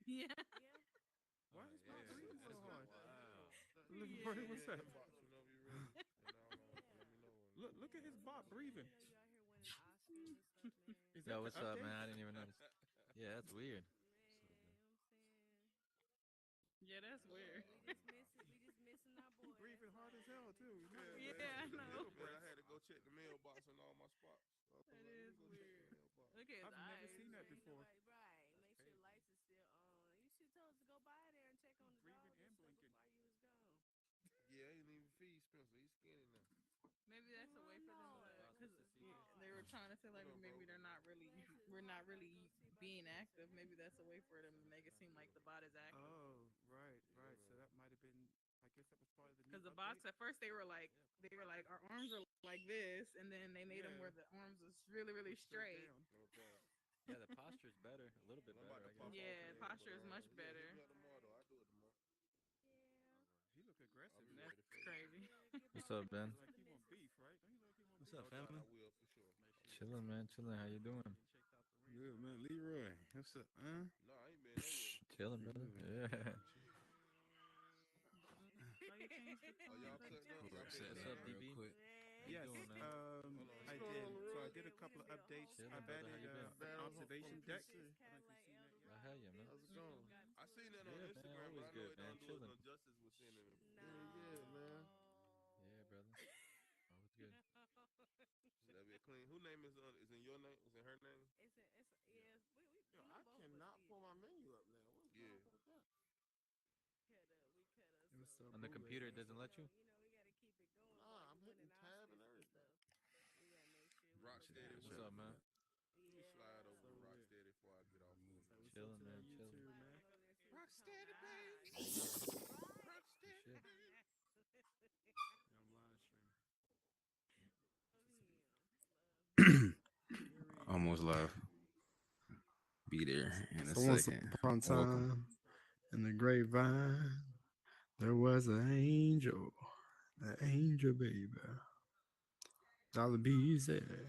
Yeah. Why is Bob Yeah, breathing so that's hard? wow. Look, Yeah. what's that? Whenever you're ready, and let me know. Look at his Bob breathing. You know, y'all here winning Oscars and stuff, man. Is Yo, that the what's up, update? man? I didn't even notice. Yeah, that's weird. Man, you know what I'm saying? Yeah, that's weird. We just missing our He boy. breathing That's hard as all. hell too. He's not Yeah, even man. Yeah, I taking a know. little Man, I breath. had to go check the mailbox and all my spots. I was That like, let is me go check the weird. mailbox. Look at his I've never eyes. seen that Ain't before. nobody right. That's Make sure crazy. lights are still on. You should tell us to go by there and check on He's the breathing dog and and stuff blinking. before you was gone. Yeah, I ain't even feed Spencer. He's skinny now. Maybe that's a way for them to, Lord, because Supposed to see that. they were trying to say What like up, bro? maybe they're not really, bless his we're heart. not About to go really see about being Spencer. active. Maybe that's a way for them to make it seem like the bot is active. Oh, right, Yeah, right. So man. that might have been. I guess that was part of the new Because the update. bots at first Yeah. they were like our arms are like this, and then they made them Yeah, where the arms was really really straight straight. down. No doubt. Yeah, the posture's better, a little Well, bit I'm about better, to I pop guess. off Yeah, again, but posture is much yeah, hit better. me up tomorrow though. I do it tomorrow. Yeah. He look I'll aggressive be now. That's ready for you. crazy. Yeah, give my What's up, Look Ben? regards to like the he want missus. beef, right? Don't he look like he want What's beef? up, No doubt, family? I will for sure. Make sure you Chilling, man. Chilling. How you doing? checked out the ring. Good man, Leroy. What's up, huh? No, I ain't been nowhere. Chilling, brother. Good. Yeah. With you. Why you changed the Oh, tone y'all of the cutting up? Hold Y'all up, chat? finna setting What's up cut up, up? real DB? quick. How you Yes, doing, man? Hold on, I hold We on. did. did, So we I did did, a we couple done of did a whole updates. Chilling, I've song. brother. How added you been? an Bad on observation from deck. This PC. I don't know if you've Cadillac seen that yet. Eldorado I had you, man. How's it business going? got I to seen it. that on Good, man. Instagram, but Always I know good, it man. don't do us no Chilling. justice with sending it. Yeah, yeah, man. Yeah, brother. Always good. Should that be a clean? Who name is in your name? Is in her name? Yeah, Yo, you know I both of us cannot did pull it. my menu up now. What's Yeah. wrong with that? We cut her, It so was so On the bootleg. computer, it doesn't let you? we gotta keep it going while Nah, you I'm hitting winning tab and Oscars and everything. stuff. We gotta make sure we That look shit ain't Rocksteady, What's what working up? up, for man? that. Let me slide over So to weird. Rocksteady before I get off on So this. what's up Chilling, to that man. yeah. Chilling. YouTube, Slide man? on over there so we can talk. Rocksteady, baby. You Rocksteady, should. baby. Yeah, I'm live streaming. Here he is. Almost live. Be there in a So once second. upon a Welcome. time in the grapevine, there was an angel, an angel baby. Dollar B said,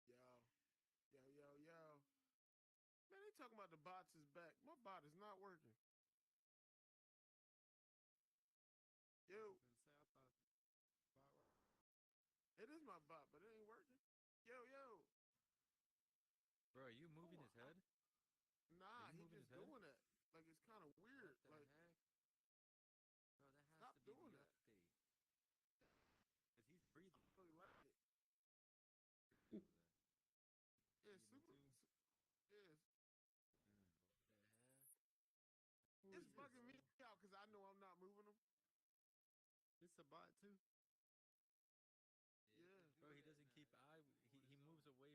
Is my yo, yo. Man, they talking about the bots is back. My bot is not working. I Yo, was gonna say I thought about right. it is my bot, but it ain't working. Yo. Bro, are you Hold moving on. his head? Are Nah, you he moving his just head? doing that. Like it's kind of What weird. the Like heck? Bro, that has stop to be doing the that. update. Because he's breathing. I really like it. Weird over there. Yeah, Breathing super. too? Yeah, What the heck? Who it's is this? bugging me Bro. out because I know I'm not moving them. This a bot too? Yeah, Yeah. bro, he doesn't keep eye. He moves away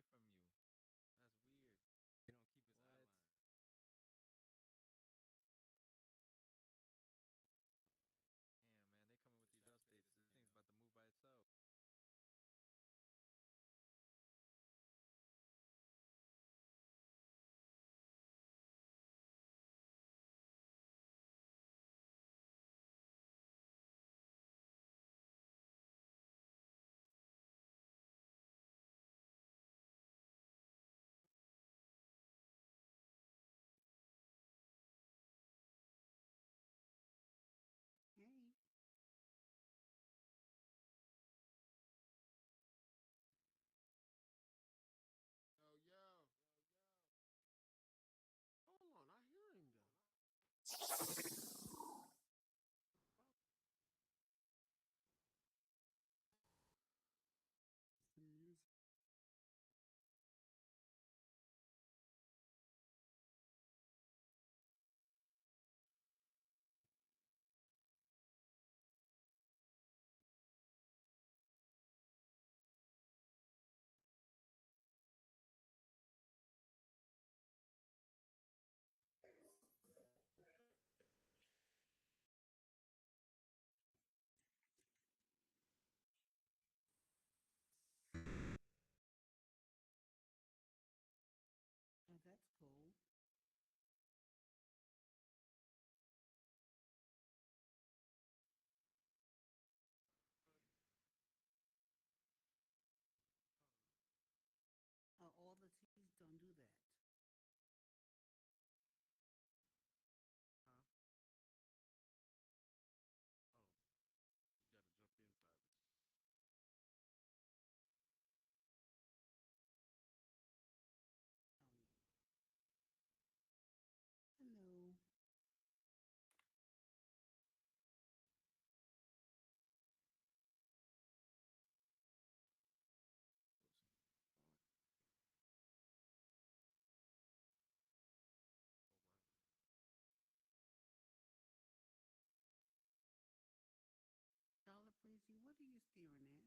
what are you staring at?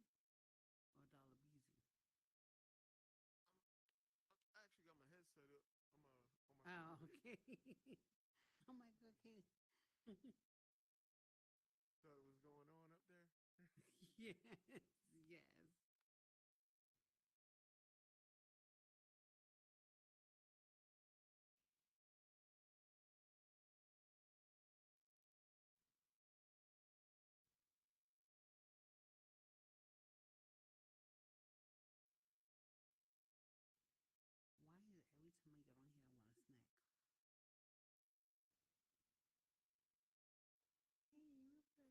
Or Dollar Beezy? I actually got my headset up on my Oh, computer. okay. I'm like, okay. Thought it was going on up there. Yes, yes. Why is every time I get on here, I want a snack? Hey, Rupert.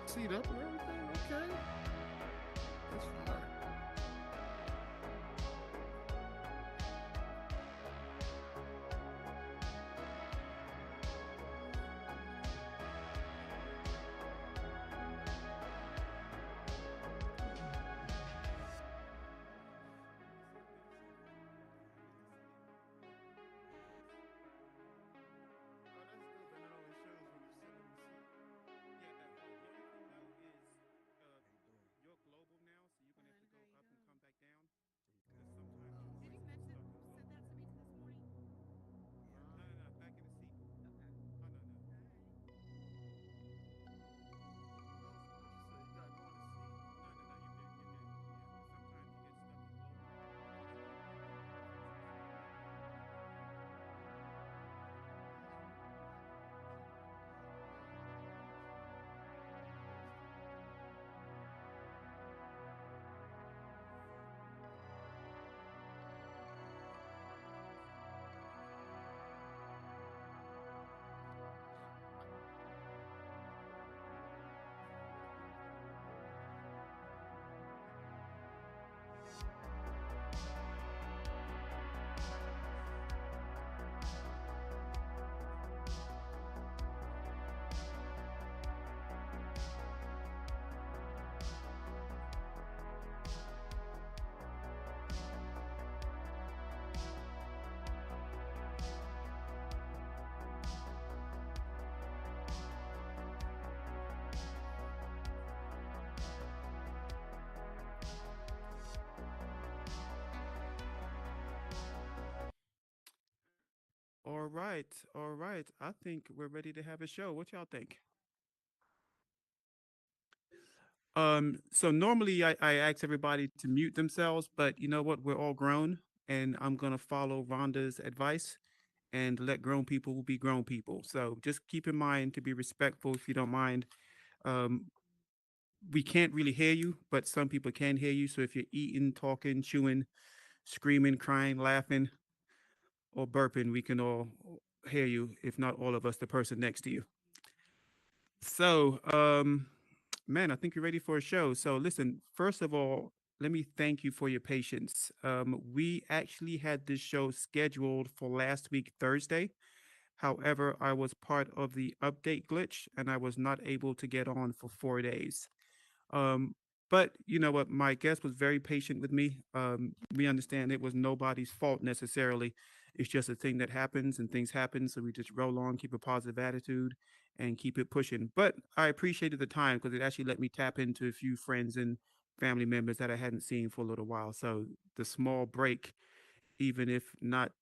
Seat up and everything. Okay. That's fine. Oh, that's good. Then it only shows when you sit in the seat. Yeah, the only thing though is right. All right. I think we're ready to have a show. What y'all think? So normally I ask everybody to mute themselves, but you know what? We're all grown, and I'm gonna follow Rhonda's advice and let grown people be grown people. So just keep in mind to be respectful if you don't mind. Um, we can't really hear you, but some people can hear you. So if you're eating, talking, chewing, screaming, crying, laughing, or burping, we can all hear you. If not all of us, the person next to you. So, man, I think you're ready for a show. So, listen, first of all, let me thank you for your patience. We actually had this show scheduled for last week, Thursday. However, I was part of the update glitch and I was not able to get on for 4 days. Um, but you know what? My guest was very patient with me. We understand it was nobody's fault necessarily. It's just a thing that happens and things happen. So we just roll on, keep a positive attitude, and keep it pushing. But I appreciated the time because it actually let me tap into a few friends and family members that I hadn't seen for a little while. So the small break, even if not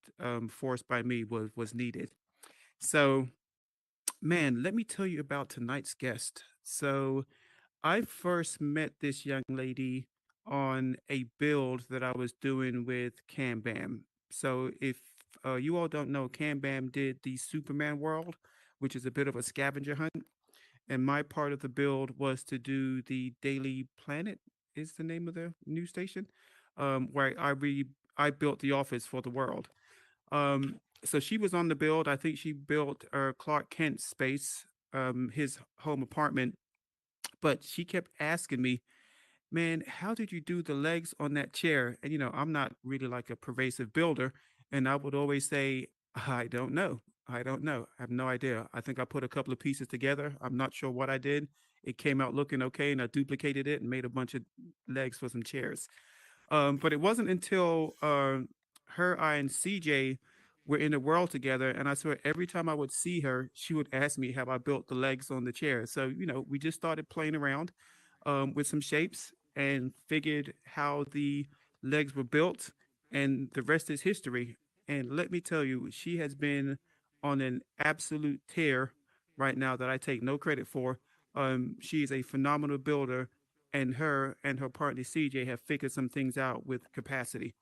forced by me, was needed. So, man, let me tell you about tonight's guest. So, I first met this young lady on a build that I was doing with Kanbam. So if you all don't know, Kanbam did the Superman world, which is a bit of a scavenger hunt. And my part of the build was to do the Daily Planet is the name of the news station, where I built the office for the world. So she was on the build. I think she built Clark Kent's space, his home apartment, but she kept asking me, man, how did you do the legs on that chair? And, I'm not really like a pervasive builder. And I would always say, I don't know. I don't know. I have no idea. I think I put a couple of pieces together. I'm not sure what I did. It came out looking okay. And I duplicated it and made a bunch of legs for some chairs. But it wasn't until her, I, and CJ were in the world together. And I swear every time I would see her, she would ask me how I built the legs on the chair. So, we just started playing around with some shapes and figured how the legs were built. And the rest is history. And let me tell you, she has been on an absolute tear right now that I take no credit for. She is a phenomenal builder, and her partner CJ have figured some things out with capacity.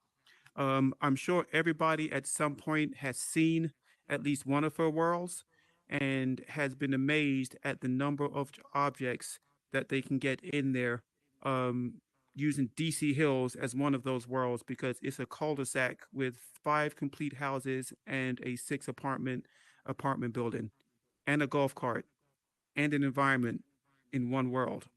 I'm sure everybody at some point has seen at least one of her worlds and has been amazed at the number of objects that they can get in there, um, using DC Hills as one of those worlds because it's a cul-de-sac with 5 complete houses and a 6 apartment building and a golf cart and an environment in one world.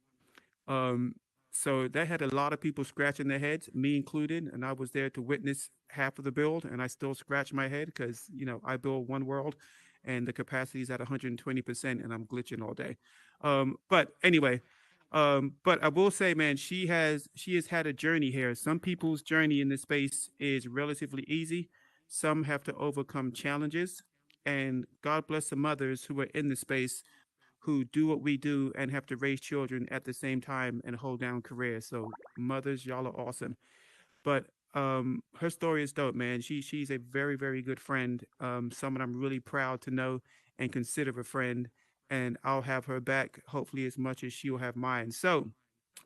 Um, so that had a lot of people scratching their heads, me included, and I was there to witness half of the build, and I still scratch my head because I build one world, and the capacity is at 120%, and I'm glitching all day. But anyway, but I will say, man, she has had a journey here. Some people's journey in this space is relatively easy. Some have to overcome challenges, and God bless the mothers who are in the space who do what we do and have to raise children at the same time and hold down careers. So mothers, y'all are awesome. But her story is dope, man. She's a very, very good friend. Someone I'm really proud to know and consider a friend. And I'll have her back hopefully as much as she'll have mine. So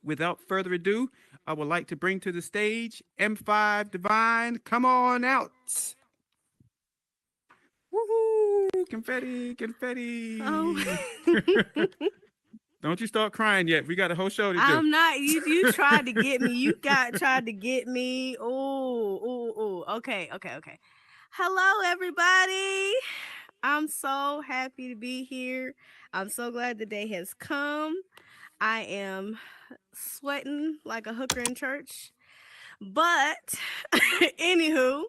without further ado, I would like to bring to the stage M5 Divine. Come on out. Woohoo! Confetti, confetti. Oh. Don't you start crying yet. We got a whole show to do. I'm not. You tried to get me. Tried to get me. Oh. Okay. Hello, everybody. I'm so happy to be here. I'm so glad the day has come. I am sweating like a hooker in church. But anywho,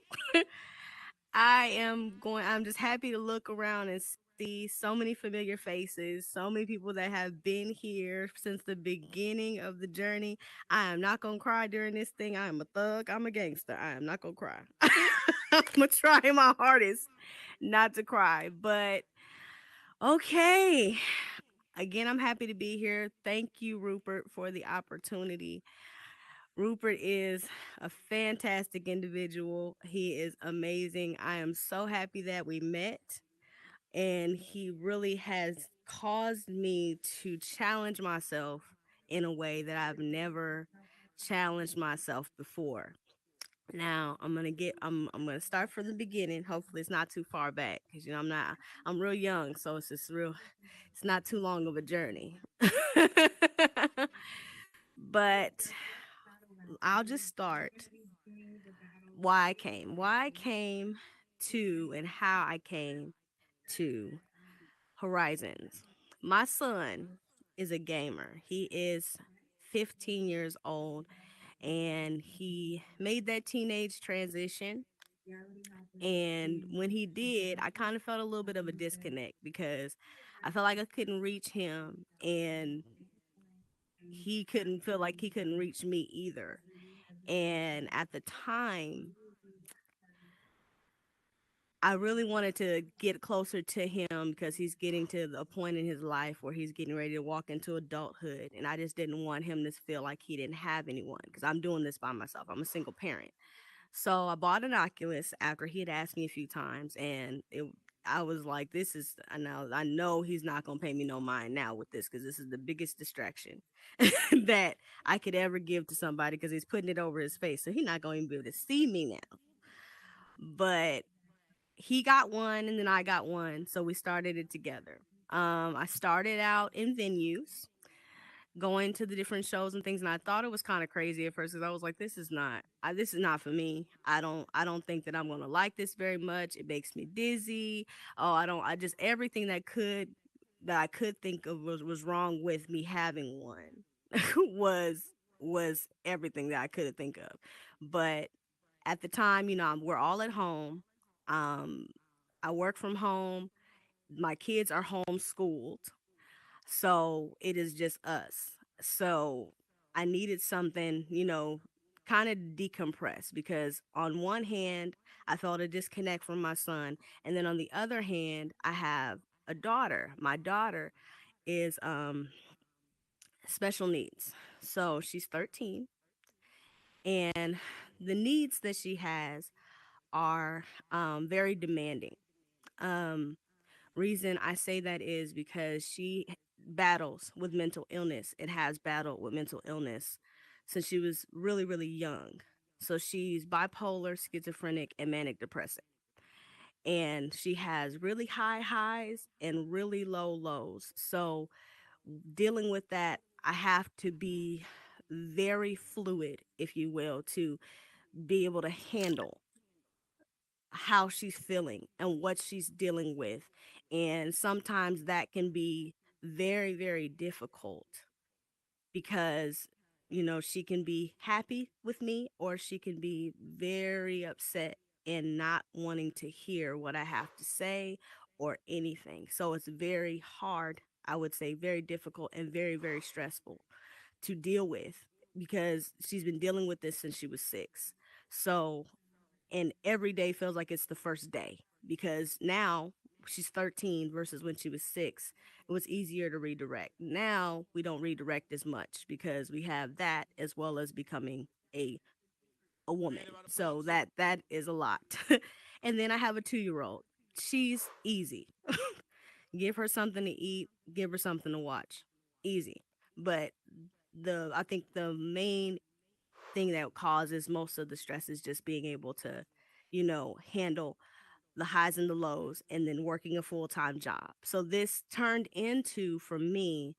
I'm just happy to look around and see so many familiar faces, so many people that have been here since the beginning of the journey. I am not going to cry during this thing. I am a thug. I'm a gangster. I am not going to cry. I'm going to try my hardest not to cry. But okay. Again, I'm happy to be here. Thank you, Rupert, for the opportunity. Rupert is a fantastic individual. He is amazing. I am so happy that we met, and he really has caused me to challenge myself in a way that I've never challenged myself before. Now I'm gonna start from the beginning. Hopefully it's not too far back because I'm real young, so it's not too long of a journey. But I'll just start why I came to and how I came to Horizons. My son is a gamer. He is 15 years old and he made that teenage transition. And when he did, I kind of felt a little bit of a disconnect because I felt like I couldn't reach him and he couldn't feel like he couldn't reach me either. And at the time, I really wanted to get closer to him because he's getting to the point in his life where he's getting ready to walk into adulthood. And I just didn't want him to feel like he didn't have anyone because I'm doing this by myself. I'm a single parent. So I bought an Oculus after he had asked me a few times. I was like, I know he's not going to pay me no mind now with this because this is the biggest distraction that I could ever give to somebody because he's putting it over his face. So he's not going to be able to see me now. But he got one and then I got one, so we started it together. I started out in venues, going to the different shows and things, and I thought it was kind of crazy at first because I was like, this is not for me. I don't think that I'm gonna like this very much. It makes me dizzy. I just everything that I could think of was wrong with me having one was everything that I could think of. But at the time, we're all at home. Um, I work from home. My kids are homeschooled. So it is just us. So I needed something, kind of decompress because on one hand, I felt a disconnect from my son. And then on the other hand, I have a daughter. My daughter is special needs. So she's 13 and the needs that she has are very demanding. Um, Reason I say that is because she battles with mental illness and has battled with mental illness since she was really, really young. So she's bipolar, schizophrenic, and manic depressive. And she has really high highs and really low lows. So dealing with that, I have to be very fluid, if you will, to be able to handle how she's feeling and what she's dealing with. And sometimes that can be very, very difficult because, she can be happy with me or she can be very upset and not wanting to hear what I have to say or anything. So it's very hard, I would say, very difficult and very, very stressful to deal with because she's been dealing with this since she was 6. So and every day feels like it's the first day because now she's 13 versus when she was 6 it was easier to redirect. Now we don't redirect as much because we have that as well as becoming a woman, so that is a lot. And then I have a 2-year-old. She's easy. Give her something to eat, give her something to watch, easy. But I think the main thing that causes most of the stress is just being able to, handle the highs and the lows and then working a full-time job. So this turned into for me,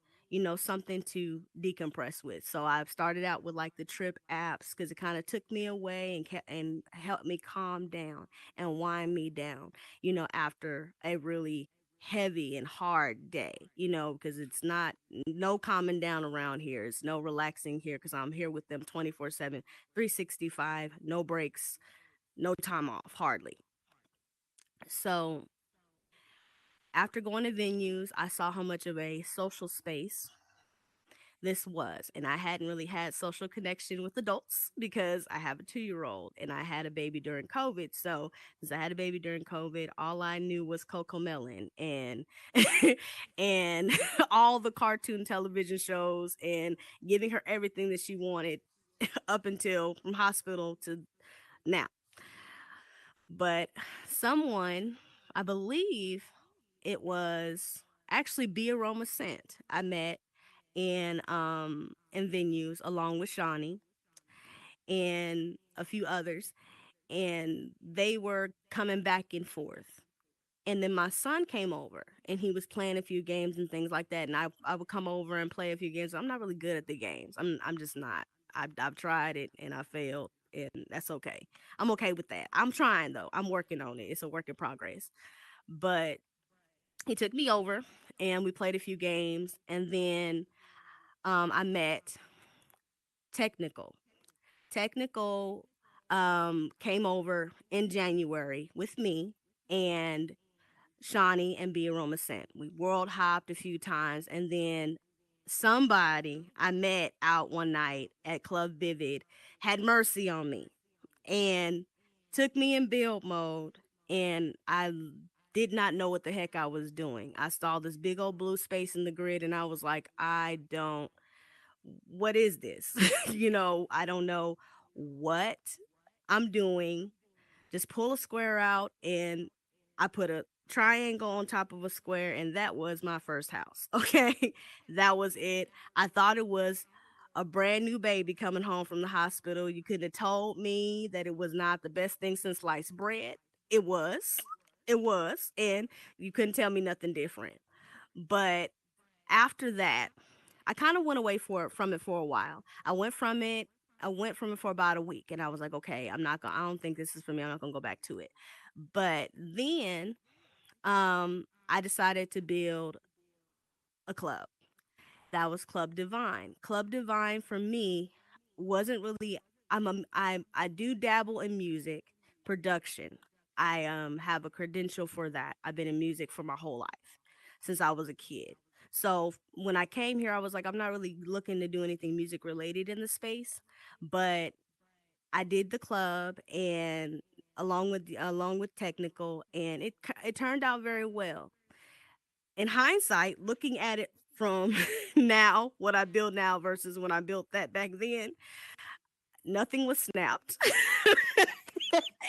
something to decompress with. So I've started out with like the trip apps because it kind of took me away and helped me calm down and wind me down, after a really heavy and hard day, because it's not no calming down around here. It's no relaxing here because I'm here with them 24/7, 365, no breaks, no time off, hardly. So after going to venues, I saw how much of a social space this was. And I hadn't really had social connection with adults because I have a 2-year-old and I had a baby during COVID. So since I had a baby during COVID, all I knew was Coco Melon and and all the cartoon television shows and giving her everything that she wanted up until from hospital to now. But someone, I believe it was actually Be Aroma Scent, I met in venues along with Shawnee and a few others, and they were coming back and forth. And then my son came over and he was playing a few games and things like that. And I would come over and play a few games. I'm not really good at the games. I'm just not. I've tried it and I failed, and that's okay. I'm okay with that. I'm trying though. I'm working on it. It's a work in progress. But he took me over and we played a few games, and then I met Technical. Technical came over in January with me and Shawnee and Be Aroma Scent. We world hopped a few times, and then somebody I met out one night at Club Vivid had mercy on me and took me in build mode, and I did not know what the heck I was doing. I saw this big old blue space in the grid and I was like, I don't, what is this? I don't know what I'm doing. Just pull a square out and I put a triangle on top of a square, and that was my first house. Okay. That was it. I thought it was a brand new baby coming home from the hospital. You couldn't have told me that it was not the best thing since sliced bread. It was. It was. And you couldn't tell me nothing different. But after that, I kind of went away from it for a while. I went from it for about a week, and I was like, okay, I don't think this is for me. I'm not gonna go back to it. But then I decided to build a club. That was Club Divine. Club Divine for me wasn't really, I do dabble in music production. I have a credential for that. I've been in music for my whole life since I was a kid. So when I came here, I was like, I'm not really looking to do anything music related in the space, but I did the club and along with technical, and it turned out very well. In hindsight, looking at it from now, what I build now versus when I built that back then, nothing was snapped.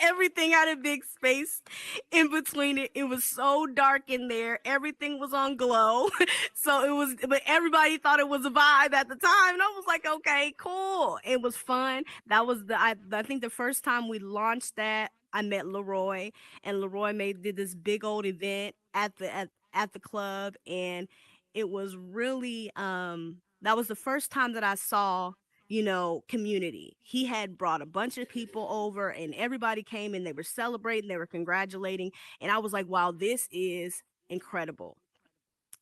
Everything had a big space in between it. It was so dark in there. Everything was on glow. So but everybody thought it was a vibe at the time. And I was like, okay, cool. It was fun. That was I think the first time we launched that, I met Leroy, and Leroy did this big old event at the club, and it was really that was the first time that I saw community. He had brought a bunch of people over and everybody came and they were celebrating, they were congratulating. And I was like, wow, this is incredible.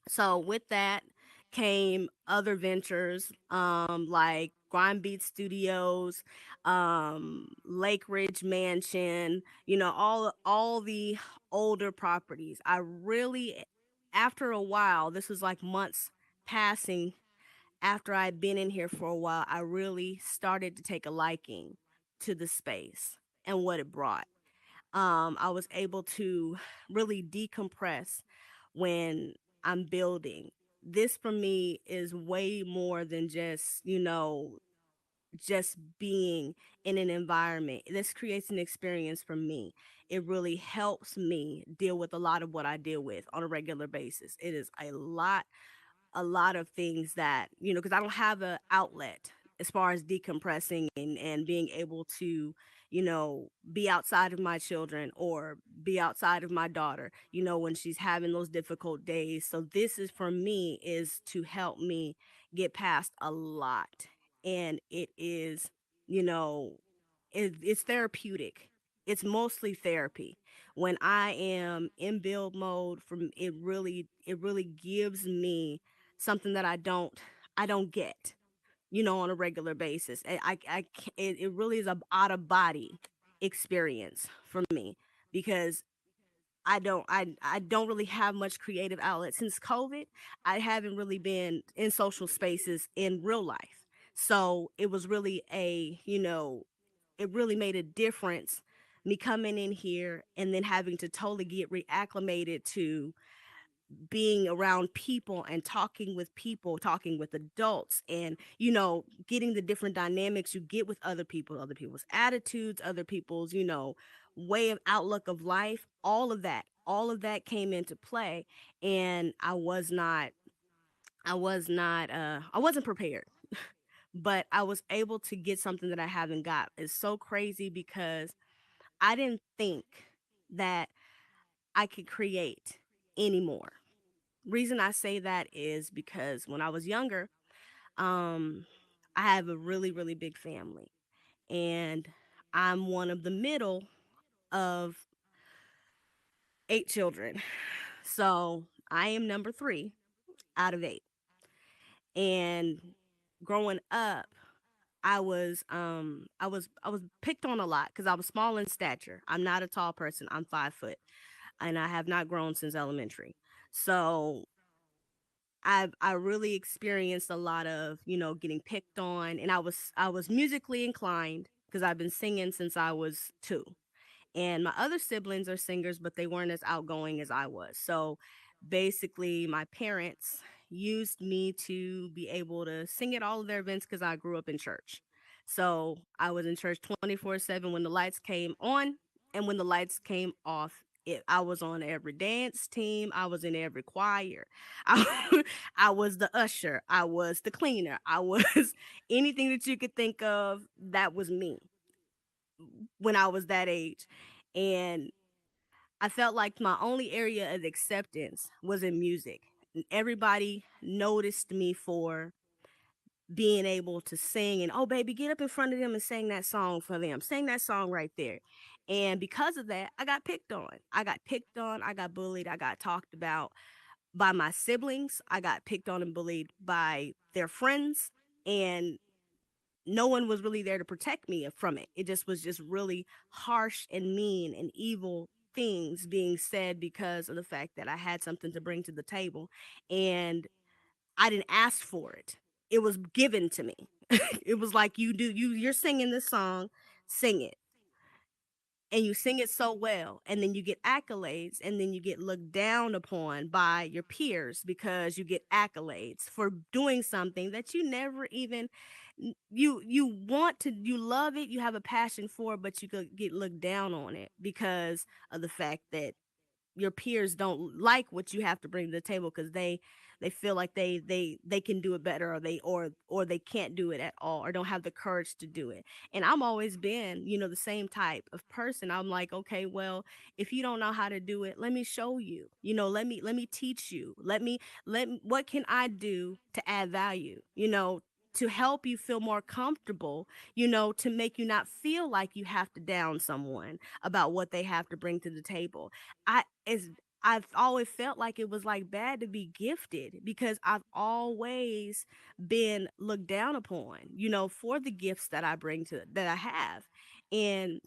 So with that came other ventures, like Grind Beat Studios, Lake Ridge Mansion, all the older properties. I really, after a while, this was like months passing after I'd been in here for a while, I really started to take a liking to the space and what it brought. I was able to really decompress when I'm building. This for me is way more than just being in an environment. This creates an experience for me. It really helps me deal with a lot of what I deal with on a regular basis. It is a lot of things that because I don't have an outlet as far as decompressing and being able to be outside of my children or be outside of my daughter when she's having those difficult days. So this is for me is to help me get past a lot, and it is it's therapeutic. It's mostly therapy. When I am in build mode, from it really gives me something that I don't get, on a regular basis. It really is a out of body experience for me, because I don't really have much creative outlet since COVID. I haven't really been in social spaces in real life. So it was really it really made a difference me coming in here and then having to totally get reacclimated to being around people and talking with people, talking with adults, and getting the different dynamics you get with other people, other people's attitudes, other people's way of outlook of life. All of that came into play, and I wasn't prepared, but I was able to get something that I haven't got. It's so crazy because I didn't think that I could create anymore. Reason I say that is because when I was younger, um, I have a really, really big family, and I'm one of the middle of 8 children. So I am number 3 out of 8. And growing up, I was picked on a lot because I was small in stature. I'm not a tall person. I'm 5 foot, and I have not grown since elementary. So I really experienced a lot of getting picked on, and I was musically inclined because I've been singing since I was 2. And my other siblings are singers, but they weren't as outgoing as I was. So basically, my parents used me to be able to sing at all of their events because I grew up in church. So I was in church 24/7 when the lights came on, and when the lights came off. I was on every dance team. I was in every choir. I, I was the usher. I was the cleaner. I was anything that you could think of. That was me when I was that age. And I felt like my only area of acceptance was in music. And everybody noticed me for being able to sing, and oh baby, get up in front of them and sing that song for them. Sing that song right there. And because of that, I got picked on. I got bullied, I got talked about by my siblings. I got picked on and bullied by their friends. And no one was really there to protect me from it. It just was just really harsh and mean and evil things being said because of the fact that I had something to bring to the table, and I didn't ask for it. It was given to me. It was like, you're singing this song, sing it. And you sing it so well, and then you get accolades, and then you get looked down upon by your peers because you get accolades for doing something that you never even you love it, you have a passion for it, but you could get looked down on it because of the fact that your peers don't like what you have to bring to the table because they feel like they can do it better, or they can't do it at all, or don't have the courage to do it. And I'm always been the same type of person. I'm like, okay, well, if you don't know how to do it, let me show you. Let me teach you. What can I do to add value, to help you feel more comfortable, to make you not feel like you have to down someone about what they have to bring to the table. I've always felt like it was like bad to be gifted because I've always been looked down upon, for the gifts that I bring to that I have. And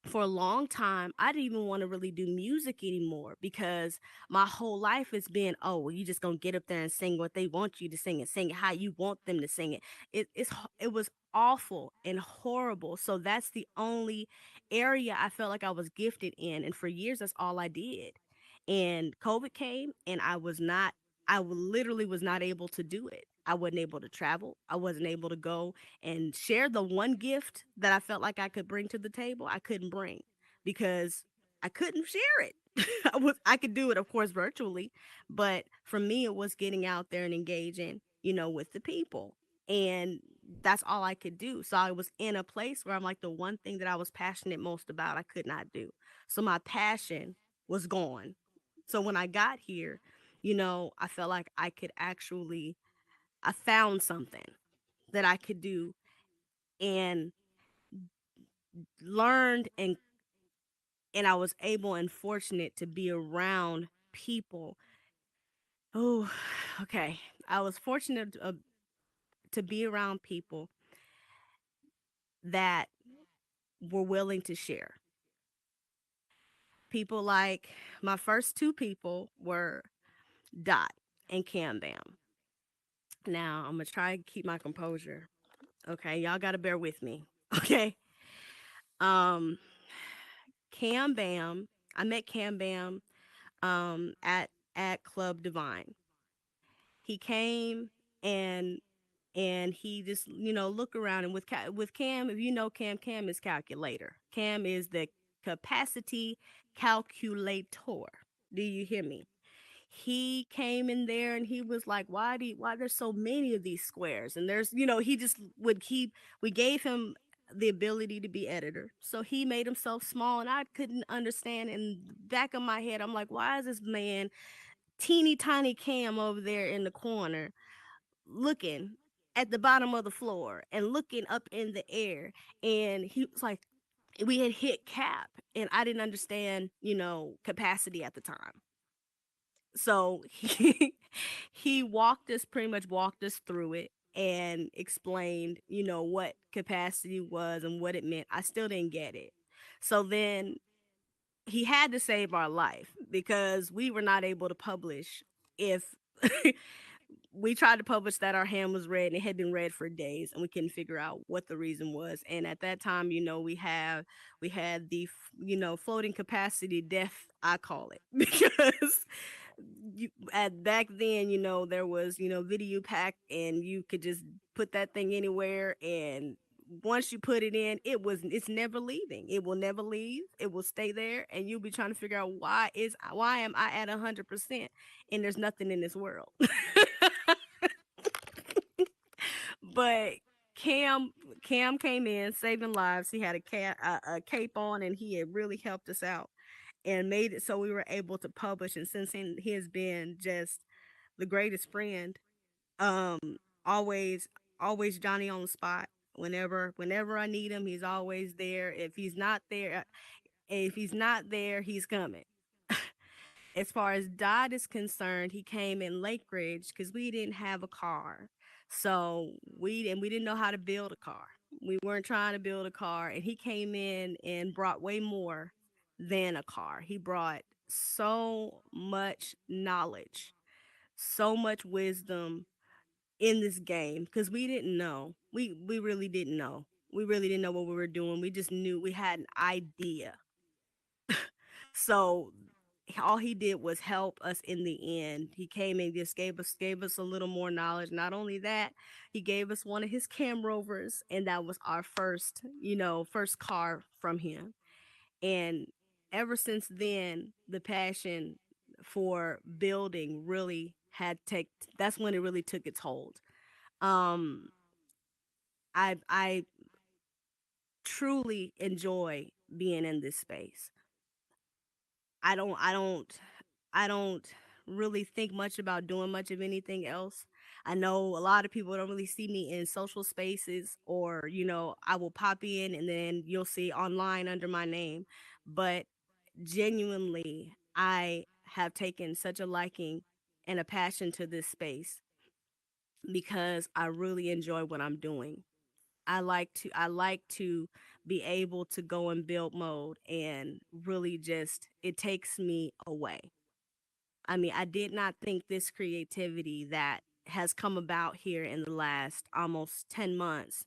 for a long time, I didn't even want to really do music anymore because my whole life has been, oh, well, you just gonna get up there and sing what they want you to sing and sing it how you want them to sing it. It was awful and horrible. So that's the only area I felt like I was gifted in, and for years that's all I did. And COVID came, and literally was not able to do it. I wasn't able to travel. I wasn't able to go and share the one gift that I felt like I could bring to the table. I couldn't bring because I couldn't share it. I could do it, of course, virtually, but for me, it was getting out there and engaging, with the people. And that's all I could do. So I was in a place where I'm like, the one thing that I was passionate most about, I could not do. So my passion was gone. So when I got here, I felt like I found something that I could do, and learned, and I was able and fortunate to be around people. Oh, okay. I was fortunate to be around people that were willing to share. People like my first 2 people were Dot and Cam Bam. Now, I'm gonna try and keep my composure. Okay, y'all gotta bear with me. Okay. Um, Cam Bam, I met Cam Bam at at Club Divine. He came and he just look around, and with Cam, if you know Cam is calculator. Cam is the capacity calculator. Do you hear me? He came in there and he was like, why there's so many of these squares? And there's, he just would keep, we gave him the ability to be editor. So he made himself small, and I couldn't understand. In the back of my head, I'm like, why is this man teeny tiny Cam over there in the corner looking at the bottom of the floor and looking up in the air? And he was like, we had hit cap, and I didn't understand, capacity at the time. So he pretty much walked us through it and explained, what capacity was and what it meant. I still didn't get it. So then he had to save our life, because we were not able to publish if we tried to publish that our hand was red, and it had been red for days, and we couldn't figure out what the reason was. And at that time, we had the floating capacity death, I call it, because back then, there was, video pack, and you could just put that thing anywhere, and once you put it in, it's never leaving. It will never leave. It will stay there, and you'll be trying to figure out why am I at 100% and there's nothing in this world. But Cam came in saving lives. He had a cape on, and he had really helped us out and made it so we were able to publish. And since then, he has been just the greatest friend. Always Johnny on the spot. Whenever I need him, he's always there. If he's not there, he's coming. As far as Dodd is concerned, he came in Lake Ridge because we didn't have a car. So we didn't know how to build a car. We weren't trying to build a car, and he came in and brought way more than a car. He brought so much knowledge, so much wisdom in this game, because we didn't know. We really didn't know. We really didn't know what we were doing. We just knew we had an idea. So all he did was help us in the end. He came and just gave us a little more knowledge. Not only that, he gave us one of his Cam Rovers, and that was our first car from him. And ever since then, the passion for building really that's when it really took its hold. I truly enjoy being in this space. I don't really think much about doing much of anything else. I know a lot of people don't really see me in social spaces, or I will pop in and then you'll see online under my name. But genuinely, I have taken such a liking and a passion to this space because I really enjoy what I'm doing. I like to be able to go in build mode, and really just it takes me away. I mean, I did not think this creativity that has come about here in the last almost 10 months,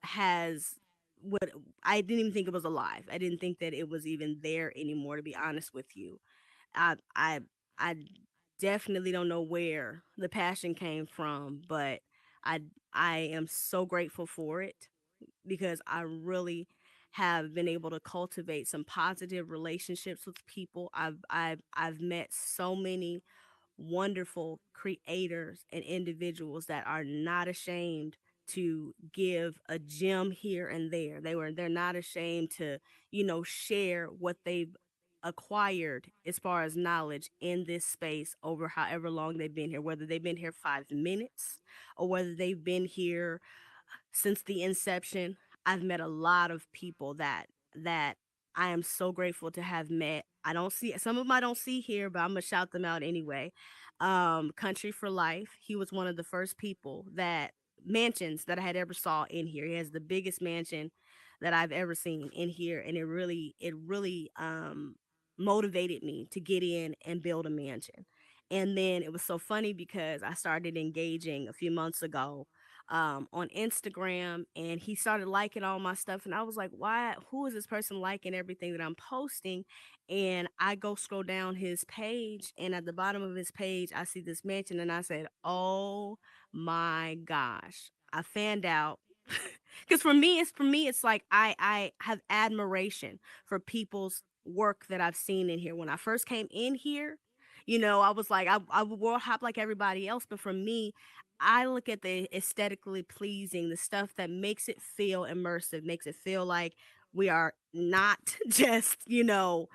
has what I didn't even think it was alive. I didn't think that it was even there anymore, to be honest with you. I I I definitely don't know where the passion came from, but I I am so grateful for it, because I really have been able to cultivate some positive relationships with people. I've met so many wonderful creators and individuals that are not ashamed to give a gem here and there. They're not ashamed to, share what they've acquired as far as knowledge in this space over however long they've been here, whether they've been here 5 minutes or whether they've been here since the inception. I've met a lot of people that I am so grateful to have met. I don't see some of them, I don't see here, but I'm gonna shout them out anyway. Country for Life. He was one of the first people that mansions that I had ever saw in here. He has the biggest mansion that I've ever seen in here, and it really motivated me to get in and build a mansion. And then it was so funny because I started engaging a few months ago on Instagram, and he started liking all my stuff, and I was like, why, who is this person liking everything that I'm posting? And I go scroll down his page, and at the bottom of his page I see this mention, and I said, oh my gosh, I fanned out. Because for me it's like I have admiration for people's work that I've seen in here. When I first came in here, I was like, I would world hop like everybody else, but for me, I look at the aesthetically pleasing, the stuff that makes it feel immersive, makes it feel like we are not just, in a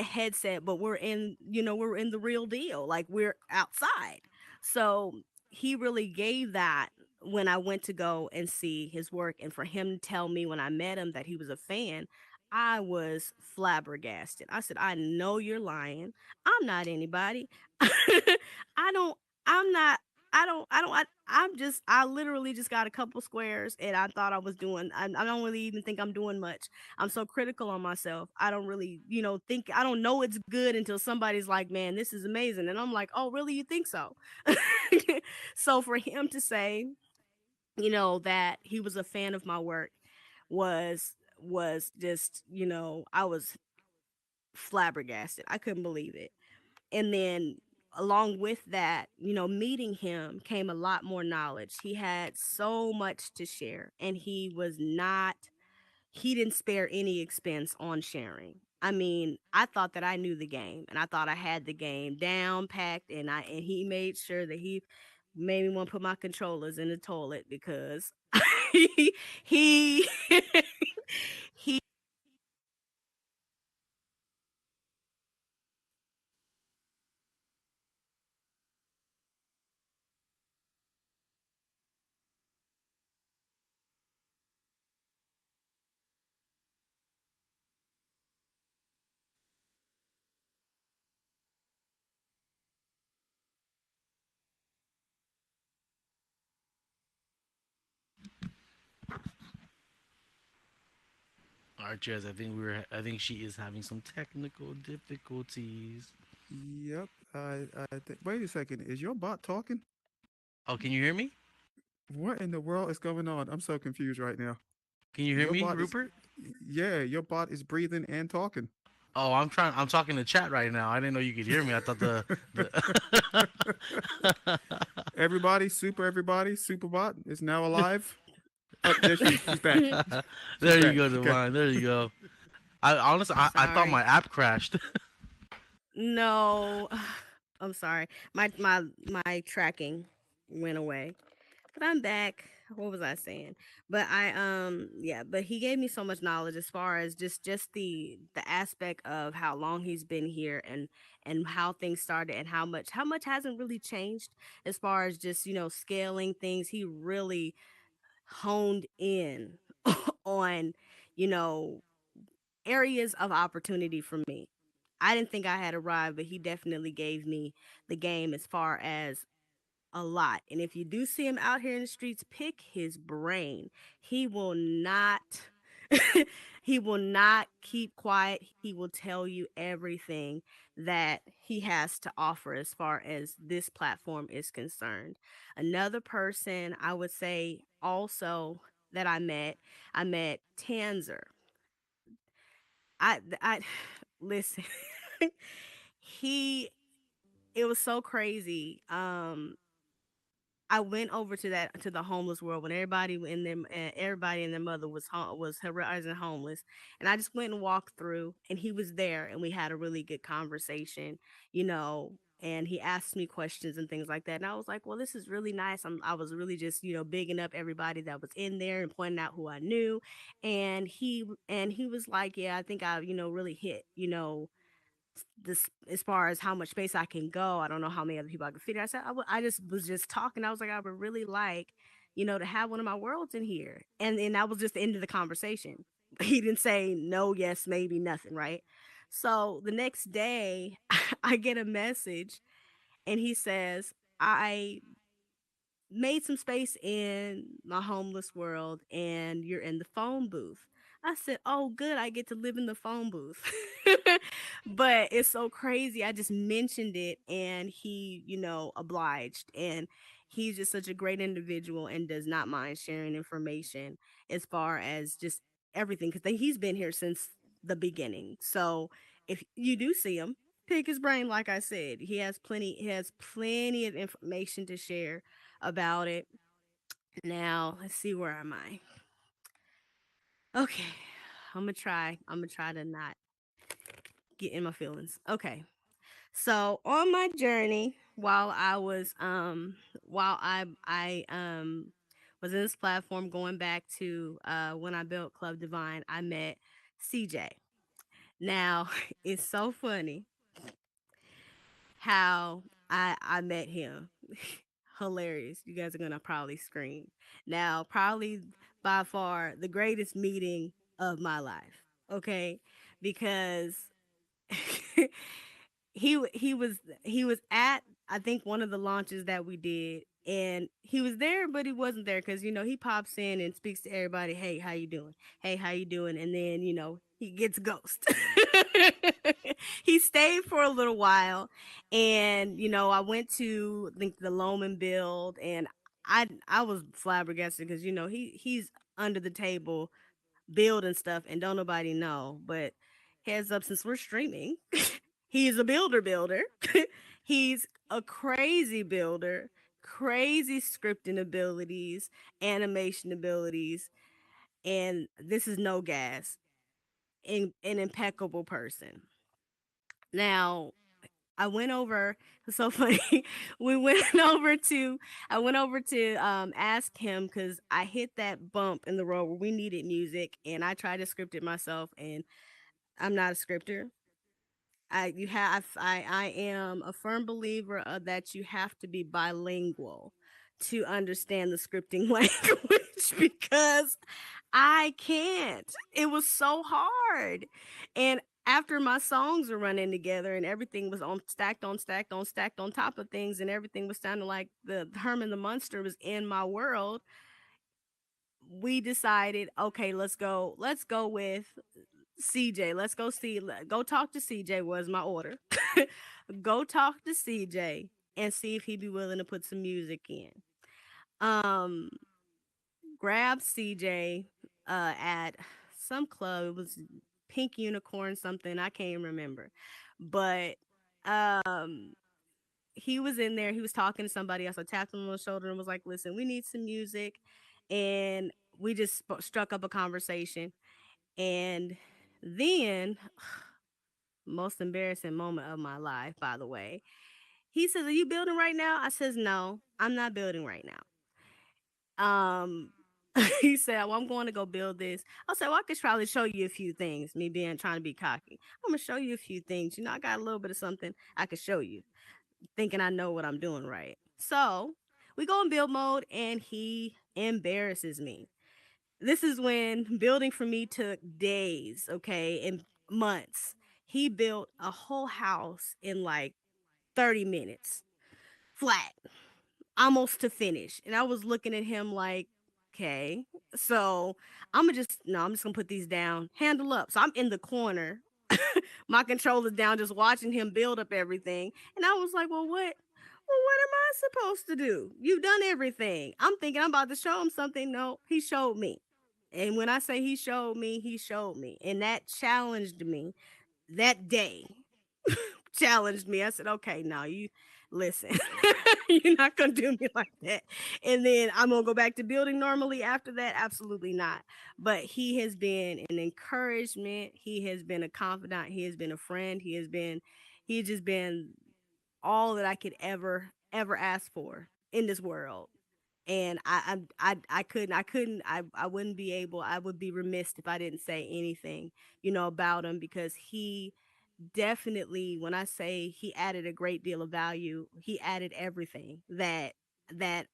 headset, but we're in the real deal, like we're outside. So he really gave that when I went to go and see his work, and for him to tell me when I met him that he was a fan, I was flabbergasted. I said, I know you're lying. I'm not anybody. I don't, I'm not, I literally just got a couple squares, and I thought I don't really even think I'm doing much. I'm so critical on myself. I don't really, I don't know it's good until somebody's like, man, this is amazing. And I'm like, oh, really? You think so? So for him to say, that he was a fan of my work was just, I was flabbergasted. I couldn't believe it. And then along with that, meeting him came a lot more knowledge. He had so much to share, and he didn't spare any expense on sharing. I mean, I thought that I knew the game, and I thought I had the game down packed, and he made sure that he made me want to put my controllers in the toilet because he he Arches, I think she is having some technical difficulties. Yep. Wait a second. Is your bot talking? Oh, can you hear me? What in the world is going on? I'm so confused right now. Can you hear Your me, bot is, Rupert? yeah, your bot is breathing and talking. Oh, I'm talking to chat right now. I didn't know you could hear me. I thought the Everybody, Superbot is now alive. Oh, there she's back. There you back. go, Okay. Divine. There you go. I honestly, I thought sorry. my app crashed. No, I'm sorry. My tracking went away. But I'm back. What was I saying? But yeah, but he gave me so much knowledge as far as just the aspect of how long he's been here, and how things started, and how much hasn't really changed as far as just, scaling things. He really honed in on, you know, areas of opportunity for me. I didn't think I had arrived, but he definitely gave me the game as far as a lot. And if you do see him out here in the streets, pick his brain. He will not he will not keep quiet. He will tell you everything that he has to offer as far as this platform is concerned. Another person I would say also that I met Tanzer. I listen. he It was so crazy. I went over to the homeless world when everybody and their mother was horizon homeless, and I just went and walked through, and he was there, and we had a really good conversation, you know. And he asked me questions and things like that, and I was like, "Well, this is really nice." I was really just, bigging up everybody that was in there and pointing out who I knew, and he was like, "Yeah, I think I, really hit, this as far as how much space I can go. I don't know how many other people I could fit in." I said, I just was just talking. I was like, I would really like, to have one of my worlds in here. And that was just the end of the conversation. He didn't say no, yes, maybe, nothing, right? So the next day, I get a message, and he says, I made some space in my homeless world, and you're in the phone booth. I said, "Oh, good. I get to live in the phone booth." But it's so crazy. I just mentioned it, and he, obliged. And he's just such a great individual and does not mind sharing information as far as just everything because he's been here since the beginning. So if you do see him, pick his brain. Like I said, he has plenty of information to share about it. Now let's see, where am I? Okay, I'm gonna try to not get in my feelings. Okay. So on my journey, while I was in this platform going back to when I built Club Divine, I met CJ. Now it's so funny how I met him. Hilarious. You guys are gonna probably scream. Now, probably by far the greatest meeting of my life. Okay, because he was at, I think, one of the launches that we did, and he was there but he wasn't there because he pops in and speaks to everybody. Hey, how you doing? Hey, how you doing? And then he gets ghost. He stayed for a little while, and I went to, I think, the Loman build, and I was flabbergasted because he's under the table building stuff and don't nobody know. But heads up, since we're streaming, he's a builder. He's a crazy builder, crazy scripting abilities, animation abilities, and this is no gas. An impeccable person. Now, I went over. It's so funny. We went over to. I went over to ask him because I hit that bump in the road where we needed music, and I tried to script it myself, and I'm not a scripter. I am a firm believer of that you have to be bilingual to understand the scripting language because I can't. It was so hard. And after my songs were running together and everything was on stacked on stacked on stacked on top of things and everything was sounding like the Herman the Munster was in my world, we decided, okay, let's go with CJ. Go talk to CJ was my order. Go talk to CJ and see if he'd be willing to put some music in. Um Grab CJ at some club. It was Pink Unicorn something. I can't remember. But um he was in there. He was talking to somebody else. I tapped him on the shoulder and was like, "Listen, we need some music." And we just struck up a conversation. And then, most embarrassing moment of my life, by the way. He says, "Are you building right now?" I says, "No, I'm not building right now." He said, "Well, I'm going to go build this." I said, "Well, I could probably show you a few things." Me being trying to be cocky, I'm gonna show you a few things. I got a little bit of something I could show you, thinking I know what I'm doing right. So we go in build mode, and he embarrasses me. This is when building for me took days, okay, and months. He built a whole house in like 30 minutes, flat, almost to finish. And I was looking at him like, okay, so I'm just gonna put these down, handle up. So I'm in the corner, my controller's down, just watching him build up everything. And I was like, what am I supposed to do? You've done everything. I'm thinking I'm about to show him something. No, he showed me. And when I say he showed me, he showed me. And that challenged me that day. Challenged me. I said, okay, now you listen. You're not gonna do me like that. And then I'm gonna go back to building normally after that. Absolutely not. But he has been an encouragement. He has been a confidant. He has been a friend. He's just been all that I could ever ask for in this world. And I wouldn't be able, I would be remiss if I didn't say anything, about him, because he definitely, when I say he added a great deal of value, he added everything that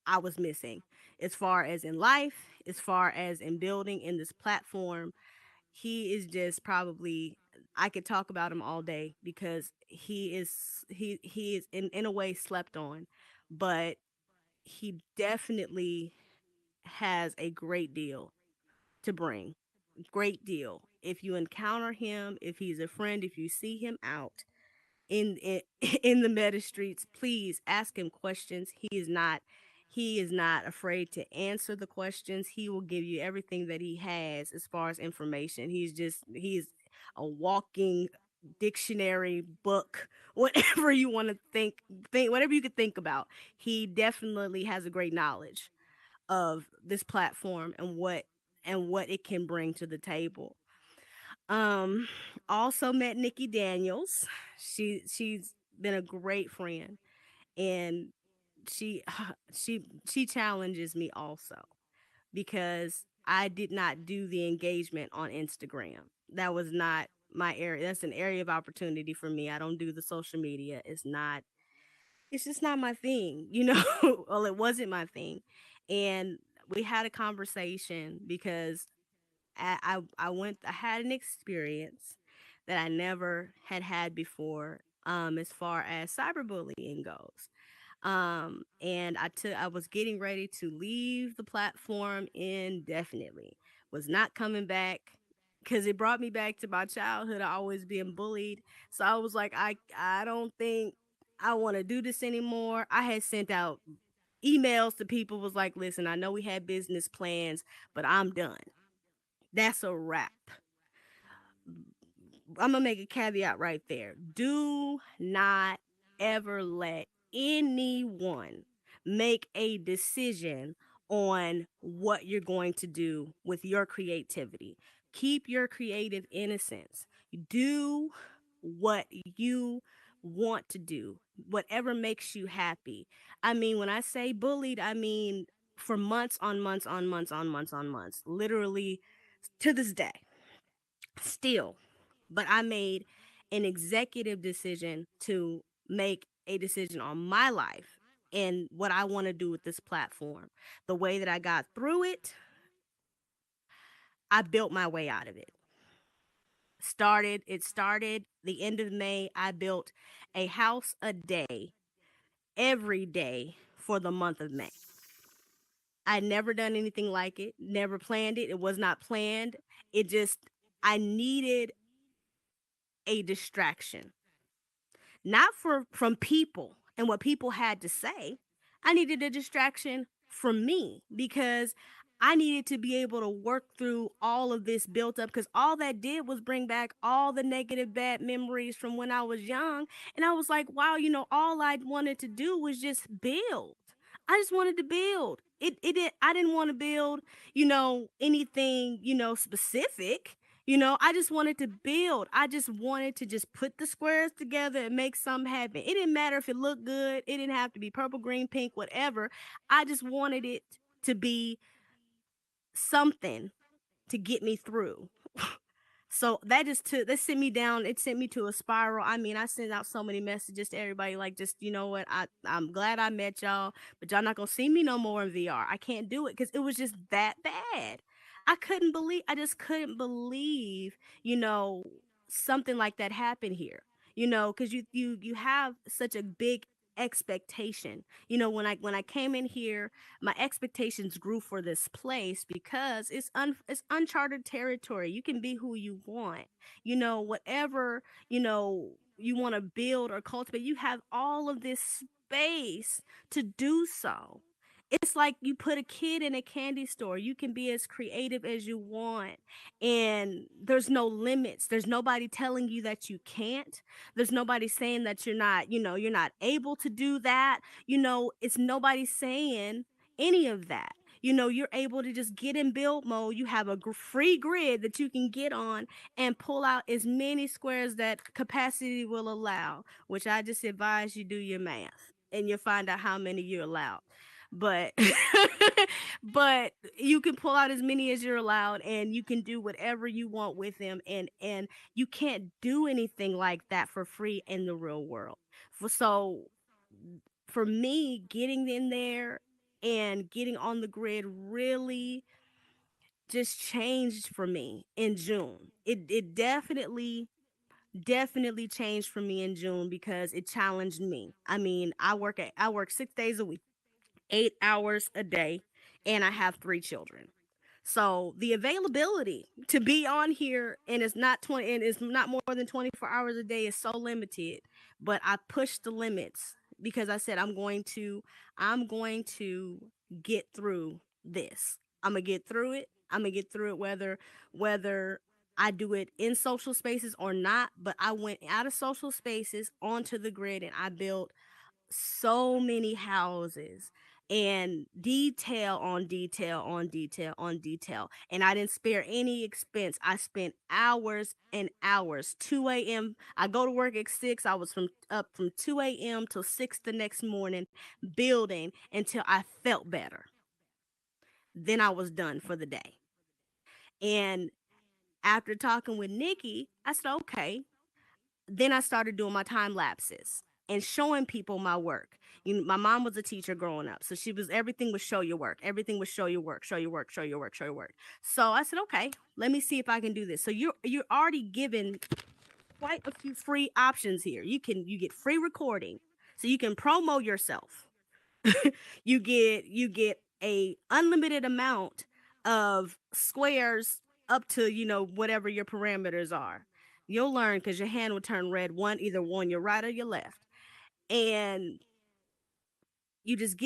I was missing, as far as in life, as far as in building in this platform. He is just probably, I could talk about him all day because he is in a way slept on, but he definitely has a great deal to bring. Great deal. If you encounter him, if he's a friend, if you see him out in in the meta streets, please ask him questions. He is not He is not afraid to answer the questions. He will give you everything that he has as far as information. He's a walking dictionary book, whatever you want to think whatever you could think about. He definitely has a great knowledge of this platform and what it can bring to the table. Um, Also met Nikki Daniels. She's been a great friend, and she she challenges me also because I did not do the engagement on Instagram. That was not my area. That's an area of opportunity for me. I don't do the social media. It's just not my thing, you know. Well, it wasn't my thing. And we had a conversation because I had an experience that I never had before, as far as cyberbullying goes. And I was getting ready to leave the platform indefinitely. Was not coming back because it brought me back to my childhood. I always being bullied. So I was like, I don't think I want to do this anymore. I had sent out emails to people, was like, listen, I know we had business plans, but I'm done. That's a wrap. I'm gonna make a caveat right there. Do not ever let anyone make a decision on what you're going to do with your creativity. Keep your creative innocence. Do what you want to do, whatever makes you happy. I mean, when I say bullied, I mean for months on months on months on months on months, literally to this day, still. But I made an executive decision to make a decision on my life and what I want to do with this platform. The way that I got through it, I built my way out of it. It started the end of May. I built a house a day every day for the month of May. I never done anything like it, never planned it. It was not planned. I needed a distraction, not from people and what people had to say. I needed a distraction from me because I needed to be able to work through all of this built up, because all that did was bring back all the negative bad memories from when I was young. And I was like, wow, all I wanted to do was just build. I just wanted to build. I didn't want to build, anything, specific. I just wanted to build. I just wanted to just put the squares together and make something happen. It didn't matter if it looked good. It didn't have to be purple, green, pink, whatever. I just wanted it to be something to get me through. So that sent me down. It sent me to a spiral. I mean, I sent out so many messages to everybody, like, just, you know what, I'm glad I met y'all, but y'all not gonna see me no more in VR. I can't do it because it was just that bad. I just couldn't believe, something like that happened here. Because you have such a big expectation. When I came in here, my expectations grew for this place because it's uncharted territory. You can be who you want. Whatever, you want to build or cultivate, you have all of this space to do so. It's like you put a kid in a candy store. You can be as creative as you want, and there's no limits. There's nobody telling you that you can't. There's nobody saying that you're not able to do that. It's nobody saying any of that. You're able to just get in build mode. You have a free grid that you can get on and pull out as many squares that capacity will allow, which I just advise you do your math and you'll find out how many you're allowed. But but you can pull out as many as you're allowed, and you can do whatever you want with them, and you can't do anything like that for free in the real world. So for me, getting in there and getting on the grid really just changed for me in June. It definitely changed for me in June because it challenged me. I mean, I work 6 days a week, 8 hours a day, and I have 3 children. So the availability to be on here and it's not more than 24 hours a day is so limited, but I pushed the limits because I said I'm going to get through this. I'm gonna get through it. I'm gonna get through it whether I do it in social spaces or not. But I went out of social spaces onto the grid and I built so many houses, and detail on detail on detail on detail, and I didn't spare any expense. I spent hours and hours. 2 a.m. I go to work at 6. I was up from 2 a.m. till 6 the next morning building until I felt better. Then I was done for the day. And after talking with Nikki, I said, okay. Then I started doing my time lapses and showing people my work. My mom was a teacher growing up, so everything was show your work. Everything was show your work, show your work, show your work, show your work. So I said, okay, let me see if I can do this. So you're already given quite a few free options here. You get free recording, so you can promo yourself. you get a unlimited amount of squares up to whatever your parameters are. You'll learn because your hand will turn red either your right or your left. And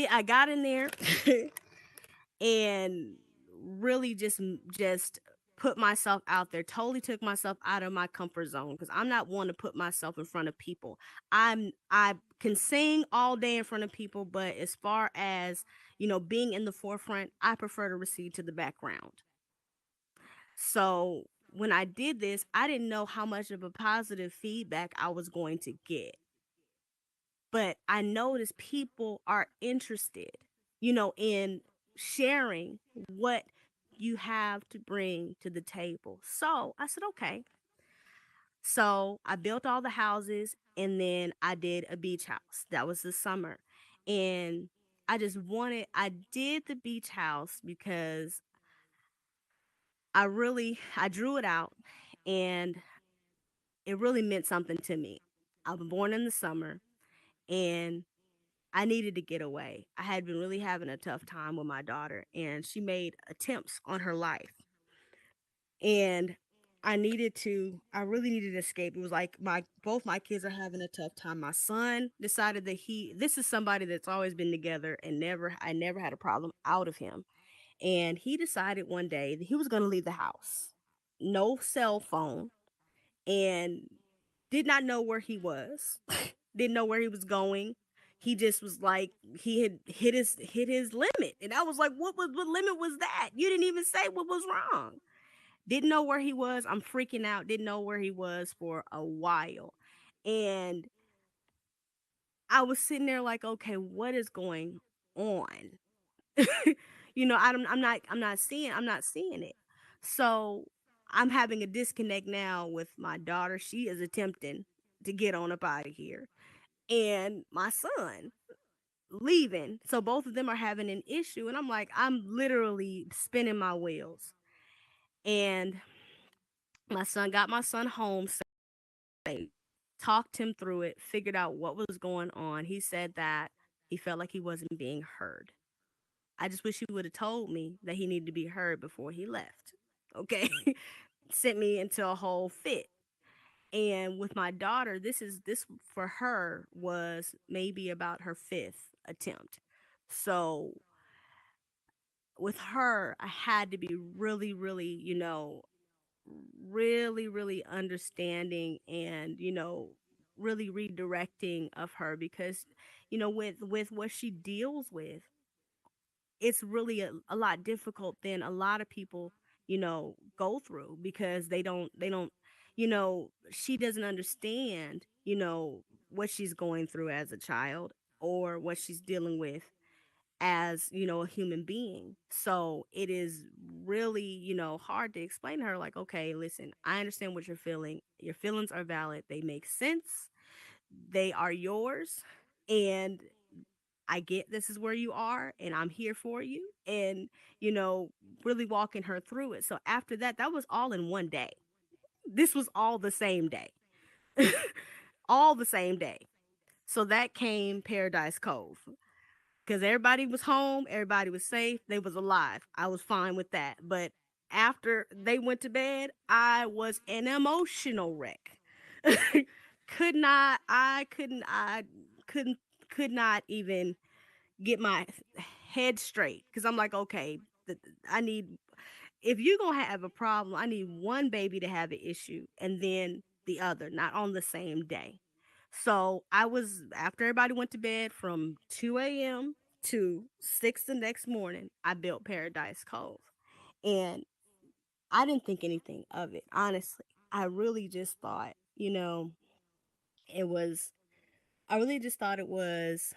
I got in there and really just put myself out there, totally took myself out of my comfort zone, because I'm not one to put myself in front of people. I can sing all day in front of people, but as far as, being in the forefront, I prefer to recede to the background. So when I did this, I didn't know how much of a positive feedback I was going to get. But I noticed people are interested, in sharing what you have to bring to the table. So I said, okay. So I built all the houses, and then I did a beach house. That was this summer. And I did the beach house because I drew it out, and it really meant something to me. I was born in the summer, and I needed to get away. I had been really having a tough time with my daughter, and she made attempts on her life. And I really needed to escape. It was like both my kids are having a tough time. My son decided that this is somebody that's always been together, and I never had a problem out of him. And he decided one day that he was going to leave the house. No cell phone, and did not know where he was. Didn't know where he was going. He just was like, he had hit his limit. And I was like, what limit was that? You didn't even say what was wrong. Didn't know where he was. I'm freaking out. Didn't know where he was for a while. And I was sitting there like, okay, what is going on? I'm not seeing it. So I'm having a disconnect now with my daughter. She is attempting to get on up out of here. And my son leaving. So both of them are having an issue. And I'm like, I'm literally spinning my wheels. And my son got my son home. So talked him through it, figured out what was going on. He said that he felt like he wasn't being heard. I just wish he would have told me that he needed to be heard before he left. Okay. Sent me into a whole fit. And with my daughter, this for her was maybe about her 5th attempt. So with her, I had to be really, really, really, really understanding and, really redirecting of her, because, with what she deals with, it's really a lot difficult than a lot of people, go through, because they don't, she doesn't understand, what she's going through as a child, or what she's dealing with as, a human being. So it is really, hard to explain to her, like, okay, listen, I understand what you're feeling. Your feelings are valid. They make sense. They are yours. And I get this is where you are, and I'm here for you, and, really walking her through it. So after that was all in one day. This was all the same day. All the same day. So that came Paradise Cove, because everybody was home, everybody was safe, they was alive. I was fine with that. But after they went to bed, I was an emotional wreck. I couldn't could not even get my head straight because I'm like, okay, I need, if you're gonna have a problem, I need one baby to have an issue and then the other, not on the same day. So I was, after everybody went to bed from 2 a.m. to 6 the next morning, I built Paradise Cove. And I didn't think anything of it, honestly. I really just thought, it was, I really just thought it was,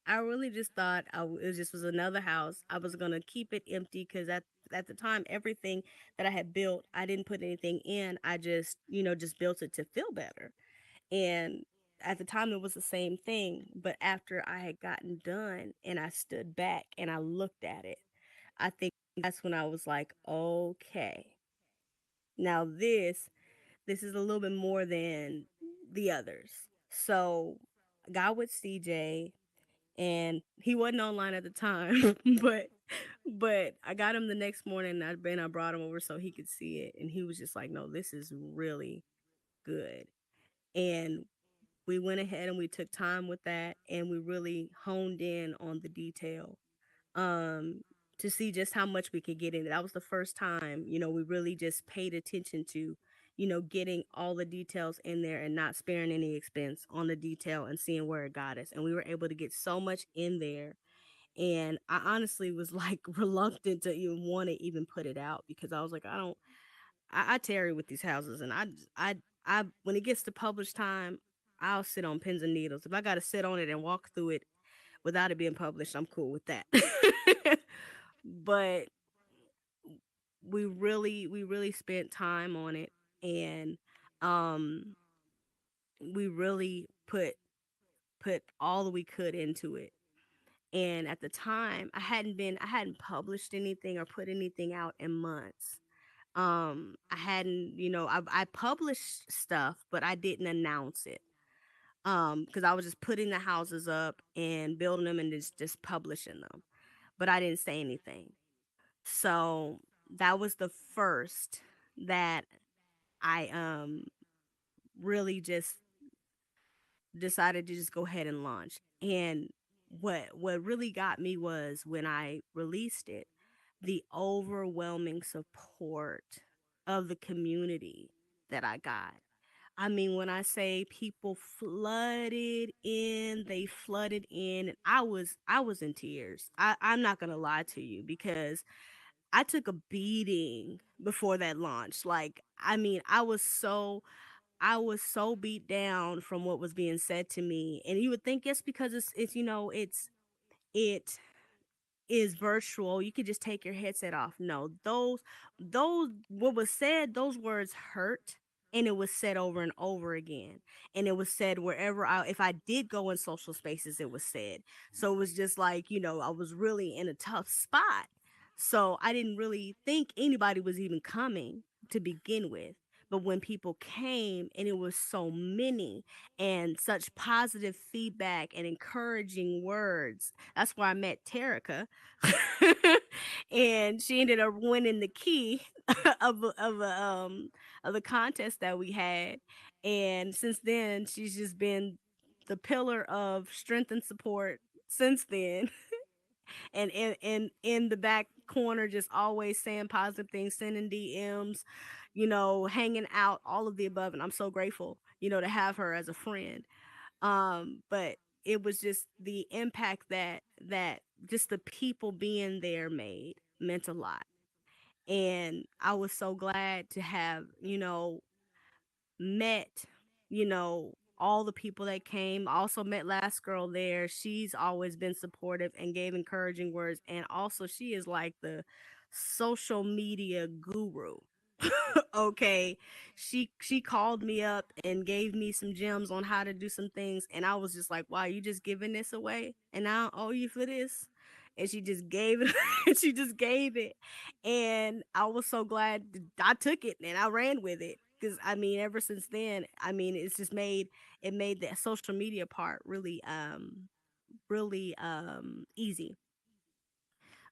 I really just thought it just was another house. I was gonna keep it empty because at the time, everything that I had built, I didn't put anything in. I just, just built it to feel better. And at the time, it was the same thing. But after I had gotten done and I stood back and I looked at it, I think that's when I was like, okay, now this is a little bit more than the others. So I got with CJ and he wasn't online at the time, but I got him the next morning and I brought him over so he could see it and he was just like, no, this is really good. And we went ahead and we took time with that and we really honed in on the detail um to see just how much we could get in. That was the first time, we really just paid attention to, getting all the details in there and not sparing any expense on the detail and seeing where it got us. And we were able to get so much in there. And I honestly was like reluctant to even want to even put it out because I was like, I tarry with these houses and I when it gets to publish time, I'll sit on pins and needles. If I got to sit on it and walk through it without it being published, I'm cool with that. But we really spent time on it and um we really put all that we could into it. And at the time, I hadn't published anything or put anything out in months. I hadn't, I published stuff, but I didn't announce it. Because I was just putting the houses up and building them and just publishing them. But I didn't say anything. So that was the first that I really just decided to just go ahead and launch. And what really got me was when I released it, the overwhelming support of the community that I got. I mean, when I say people they flooded in, and I was in tears. I'm not gonna lie to you because I took a beating before that launch. Like, I mean, I was so beat down from what was being said to me. And you would think it's because it is virtual. You could just take your headset off. No, those what was said, those words hurt. And it was said over and over again. And it was said wherever if I did go in social spaces, it was said. So it was just like, I was really in a tough spot. So I didn't really think anybody was even coming to begin with. But when people came and it was so many and such positive feedback and encouraging words, that's where I met Terica. And she ended up winning the key of the contest that we had. And since then, she's just been the pillar of strength and support since then. And in the back corner, just always saying positive things, sending DMs, hanging out, all of the above. And I'm so grateful, to have her as a friend. But it was just the impact that just the people being there meant a lot. And I was so glad to have, met, all the people that came. I also met Last Girl there. She's always been supportive and gave encouraging words. And also she is like the social media guru. Okay. She called me up and gave me some gems on how to do some things. And I was just like, wow, you just giving this away? And I don't owe you for this. And she just gave it. She just gave it. And I was so glad I took it and I ran with it. Because I mean, ever since then, I mean, it's just made the social media part really easy.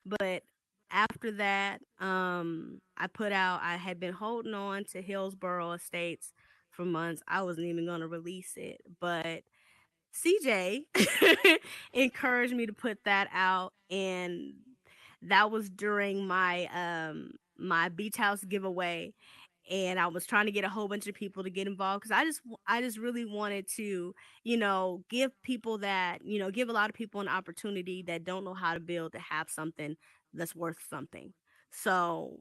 But after that, I had been holding on to Hillsborough Estates for months. I wasn't even gonna release it, but CJ encouraged me to put that out, and that was during my beach house giveaway, and I was trying to get a whole bunch of people to get involved because I just really wanted to, give people that, give a lot of people an opportunity that don't know how to build to have something that's worth something. So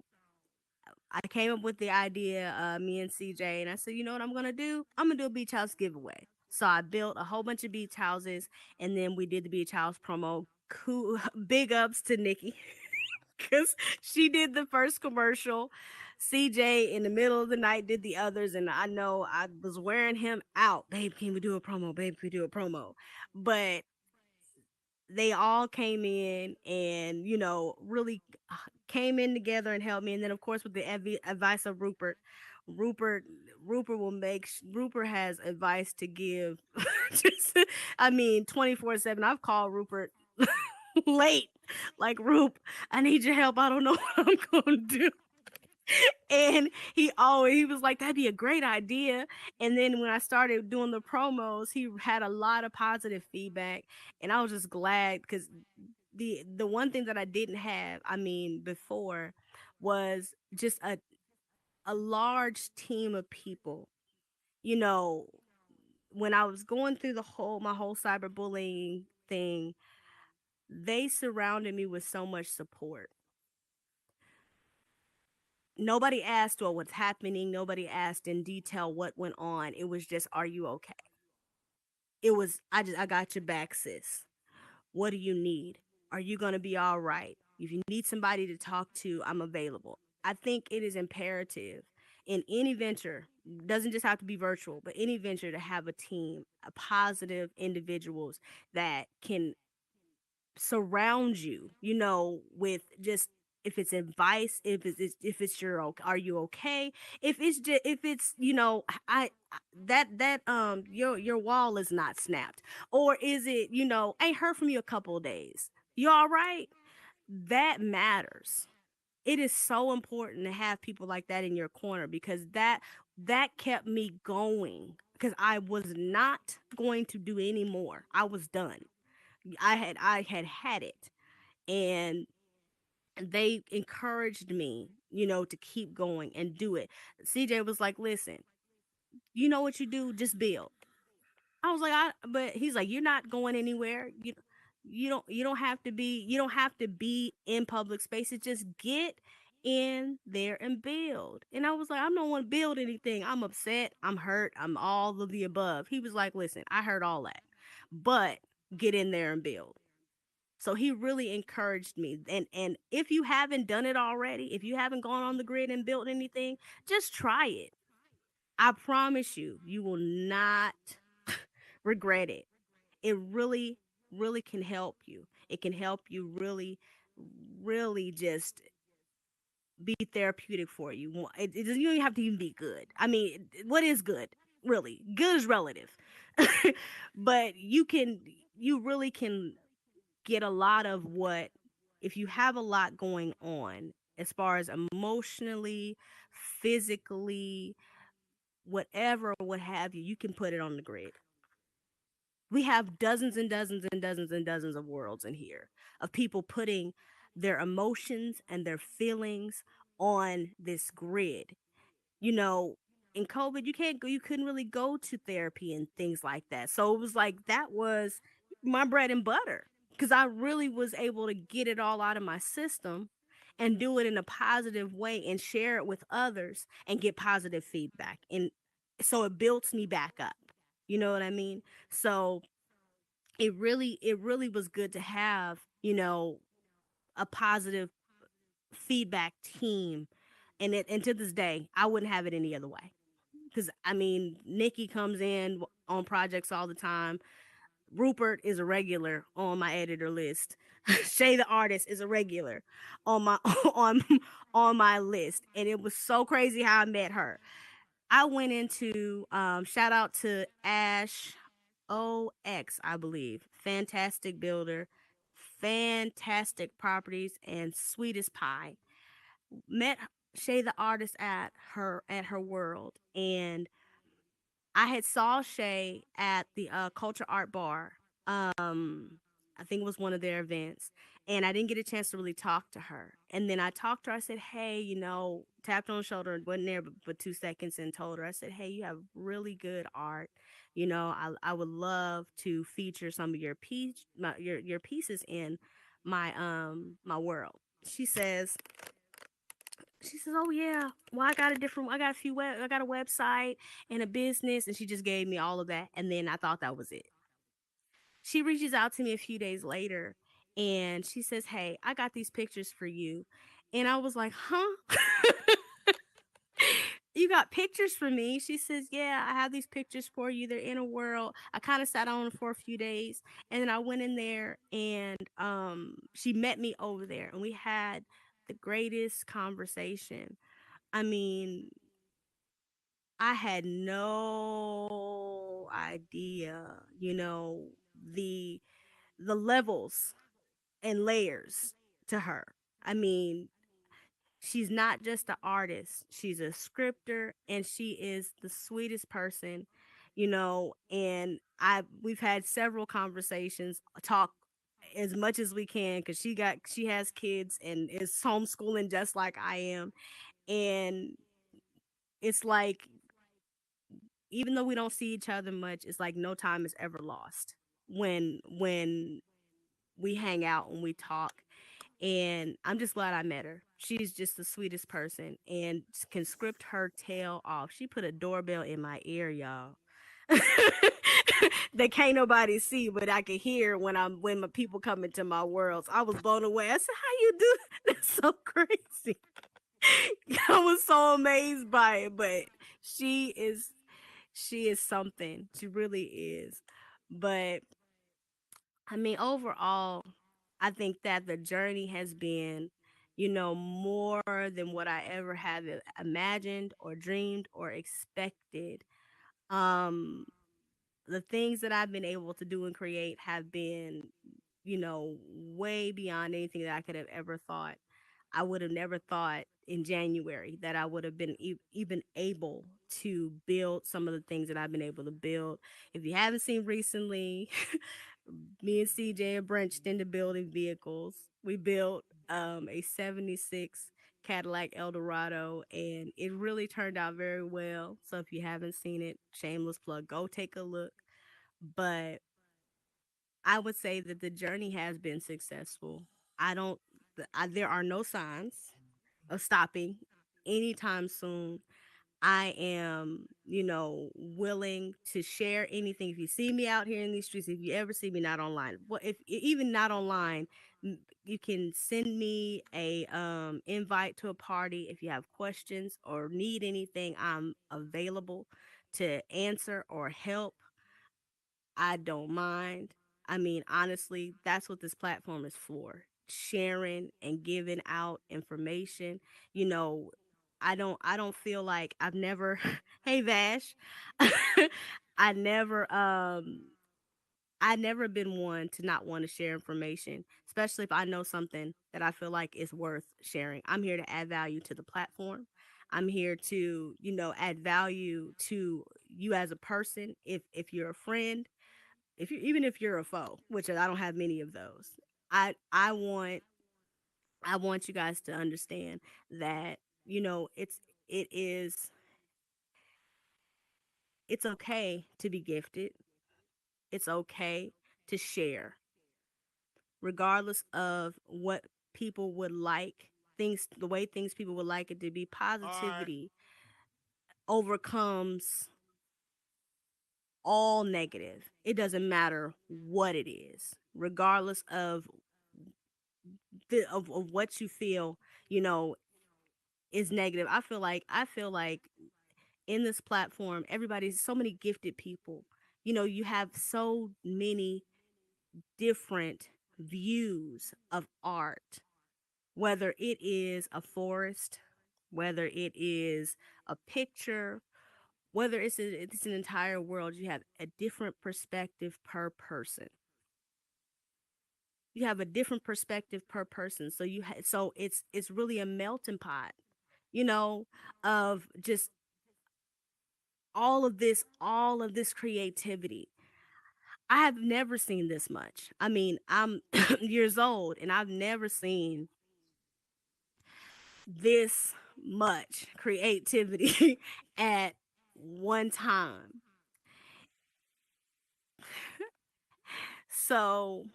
I came up with the idea, me and CJ, and I said, you know what I'm gonna do? I'm gonna do a beach house giveaway. So I built a whole bunch of beach houses, and then we did the beach house promo. Cool, big ups to Nikki, because she did the first commercial. CJ in the middle of the night did the others, and I know I was wearing him out. Babe, can we do a promo? Babe, can we do a promo? But they all came in and really came in together and helped me. And then of course with the advice of rupert rupert Rupert has advice to give. Just, I mean, 24/7. I've called Rupert late, like, Roop, I need your help, I don't know what I'm gonna do. And he was like, that'd be a great idea. And then when I started doing the promos, he had a lot of positive feedback, and I was just glad because the one thing that I didn't have, I mean, before, was just a large team of people. You know, when I was going through my whole cyberbullying thing, they surrounded me with so much support. Nobody asked what was happening. Nobody asked in detail what went on. It was just, are you okay? It was, I got your back, sis. What do you need? Are you going to be all right? If you need somebody to talk to, I'm available. I think it is imperative in any venture, doesn't just have to be virtual, but any venture, to have a team, a positive individuals that can surround you, with just, if it's advice, if it's are you okay? If it's, your wall is not snapped, or is it, ain't heard from you a couple of days. You all right? That matters. It is so important to have people like that in your corner, because that kept me going, because I was not going to do any more. I was done. I had it, and they encouraged me, to keep going and do it. CJ was like, listen, you know what you do, just build. I was like, but he's like, you're not going anywhere. You don't have to be in public spaces. Just get in there and build. And I was like, I don't want to build anything. I'm upset. I'm hurt. I'm all of the above. He was like, listen, I heard all that, but get in there and build. So he really encouraged me. And if you haven't done it already, if you haven't gone on the grid and built anything, just try it. I promise you, you will not regret it. It really, really can help you. It can help you really, really just be therapeutic for you. You don't even have to even be good. I mean, what is good? Really, good is relative. But you really can get a lot of what, if you have a lot going on as far as emotionally, physically, whatever, what have you, you can put it on the grid. We have dozens and dozens and dozens and dozens of worlds in here of people putting their emotions and their feelings on this grid. You know, in COVID, you couldn't really go to therapy and things like that. So it was like, that was my bread and butter, because I really was able to get it all out of my system and do it in a positive way and share it with others and get positive feedback. And so it builds me back up. You know what I mean? So it really was good to have, a positive feedback team. And to this day, I wouldn't have it any other way. Because, I mean, Nikki comes in on projects all the time. Rupert is a regular on my editor list. Shay the artist is a regular on my on my list. And it was so crazy how I met her. I went into shout out to Ash OX, I believe. Fantastic builder, fantastic properties, and sweetest pie. Met Shay the artist at her world, and I had saw Shay at the Culture Art Bar. I think it was one of their events, and I didn't get a chance to really talk to her. And then I talked to her. I said, "Hey, tapped on the shoulder, wasn't there but 2 seconds, and told her, I said, "Hey, you have really good art. I would love to feature some of your pieces in my world." She says, "Oh yeah, well I got I got a website and a business," and she just gave me all of that, and then I thought that was it. She reaches out to me a few days later, and she says, "Hey, I got these pictures for you," and I was like, "Huh?" "You got pictures for me?" She says, "Yeah, I have these pictures for you. They're in a world." I kind of sat on it for a few days, and then I went in there, and she met me over there, and we had the greatest conversation. I mean, I had no idea, the the levels and layers to her. I mean, she's not just an artist, she's a scripter, and she is the sweetest person, and we've had several conversations, talk as much as we can, because she has kids and is homeschooling just like I am. And it's like, even though we don't see each other much, it's like no time is ever lost when we hang out and we talk. And I'm just glad I met her. She's just the sweetest person and can script her tail off. She put a doorbell in my ear, y'all. That can't nobody see, but I can hear when my people come into my worlds. I was blown away. I said, "How you do that?" That's so crazy. I was so amazed by it, but she is something. She really is. But I mean, overall, I think that the journey has been, more than what I ever had imagined or dreamed or expected. Um, the things that I've been able to do and create have been, way beyond anything that I could have ever thought. I would have never thought in January that I would have been even able to build some of the things that I've been able to build. If you haven't seen recently, me and CJ are branched into building vehicles. We built a 76 Cadillac Eldorado, and it really turned out very well. So if you haven't seen it, shameless plug, go take a look. But I would say that the journey has been successful. I don't, there are no signs of stopping anytime soon. I am, willing to share anything. If you see me out here in these streets, if you ever see me not online, well, if even not online, you can send me a invite to a party. If you have questions or need anything, I'm available to answer or help. I don't mind. I mean, honestly, that's what this platform is for. Sharing and giving out information. You know, I don't feel like I've never hey Vash. I never I never been one to not want to share information, especially if I know something that I feel like is worth sharing. I'm here to add value to the platform. I'm here to, add value to you as a person. If you're a friend, if you're a foe, which I don't have many of those. I I want I want you guys to understand that, it is it's okay to be gifted. It's okay to share, regardless of what people would like things the way things people would like it to be. All right. Positivity overcomes all negative. It doesn't matter what it is, regardless of of what you feel, you know, is negative. I feel like in this platform, everybody's so many gifted people. You have so many different views of art, whether it is a forest, whether it is a picture, whether it's an entire world. You have a different perspective per person. You have a different perspective per person. So it's really a melting pot, you know, of just all of this creativity. I have never seen this much. I mean, I'm years old and I've never seen this much creativity at one time. So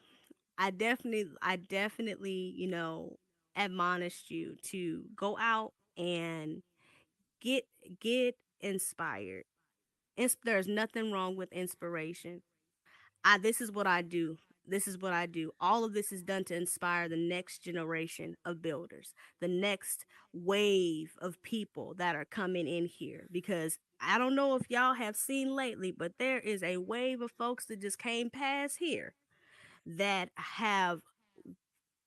I definitely, admonished you to go out and get get inspired. There's nothing wrong with inspiration. This is what I do. This is what I do. All of this is done to inspire the next generation of builders, the next wave of people that are coming in here. Because I don't know if y'all have seen lately, but there is a wave of folks that just came past here that have,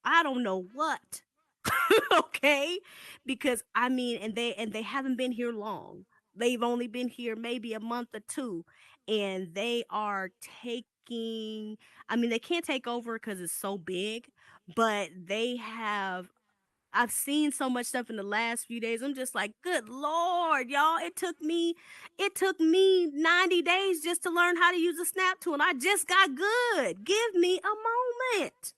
I don't know what. Okay, because I mean, and they haven't been here long. They've only been here maybe a month or two, and they are taking, I mean, they can't take over because it's so big, but they have, I've seen so much stuff in the last few days. I'm just like, good Lord, y'all. It took me 90 days just to learn how to use a snap tool. And I just got good. Give me a moment.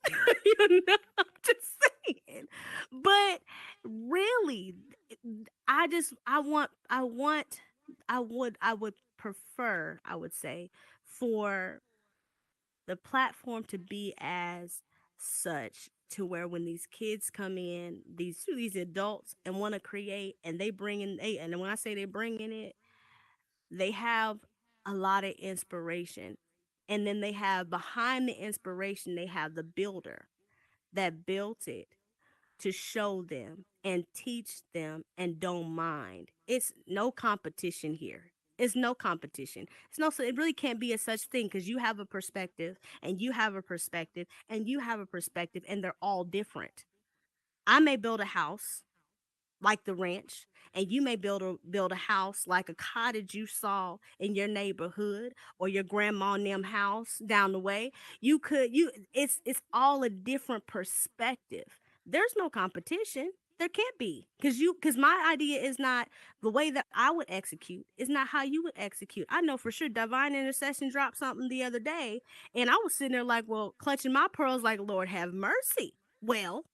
I'm just saying. But really, I would prefer, I would say, for the platform to be as such to where when these kids come in, these adults and want to create, and they bring in they and when I say they bring in it, they have a lot of inspiration. And then they have behind the inspiration, they have the builder that built it to show them and teach them and don't mind. It's no competition here. It's no competition. It's no, so it really can't be a such thing because you have a perspective and you have a perspective and you have a perspective and they're all different. I may build a house like the ranch, and you may build a house like a cottage you saw in your neighborhood or your grandma and them house down the way. You it's all a different perspective. There's no competition. There can't be, because my idea is not the way that I would execute, is not how you would execute. I know for sure Divine Intercession dropped something the other day, and I was sitting there like, well, clutching my pearls, like, Lord have mercy. Well,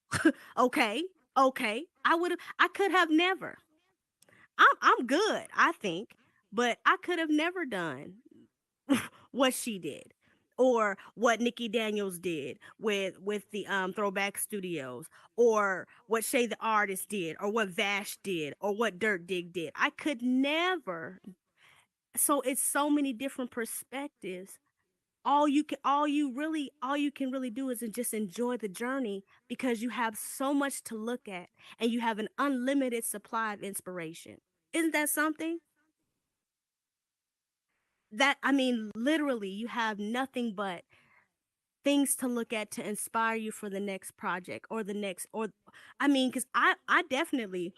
okay, okay. I could have never. I'm good, I think, but I could have never done what she did or what Nikki Daniels did with the Throwback Studios, or what Shay the Artist did, or what Vash did, or what Dirt Dig did. I could never. So it's so many different perspectives. All you can really do is just enjoy the journey, because you have so much to look at and you have an unlimited supply of inspiration. Isn't that something? That, I mean, literally you have nothing but things to look at to inspire you for the next project or the next, or I mean, because I definitely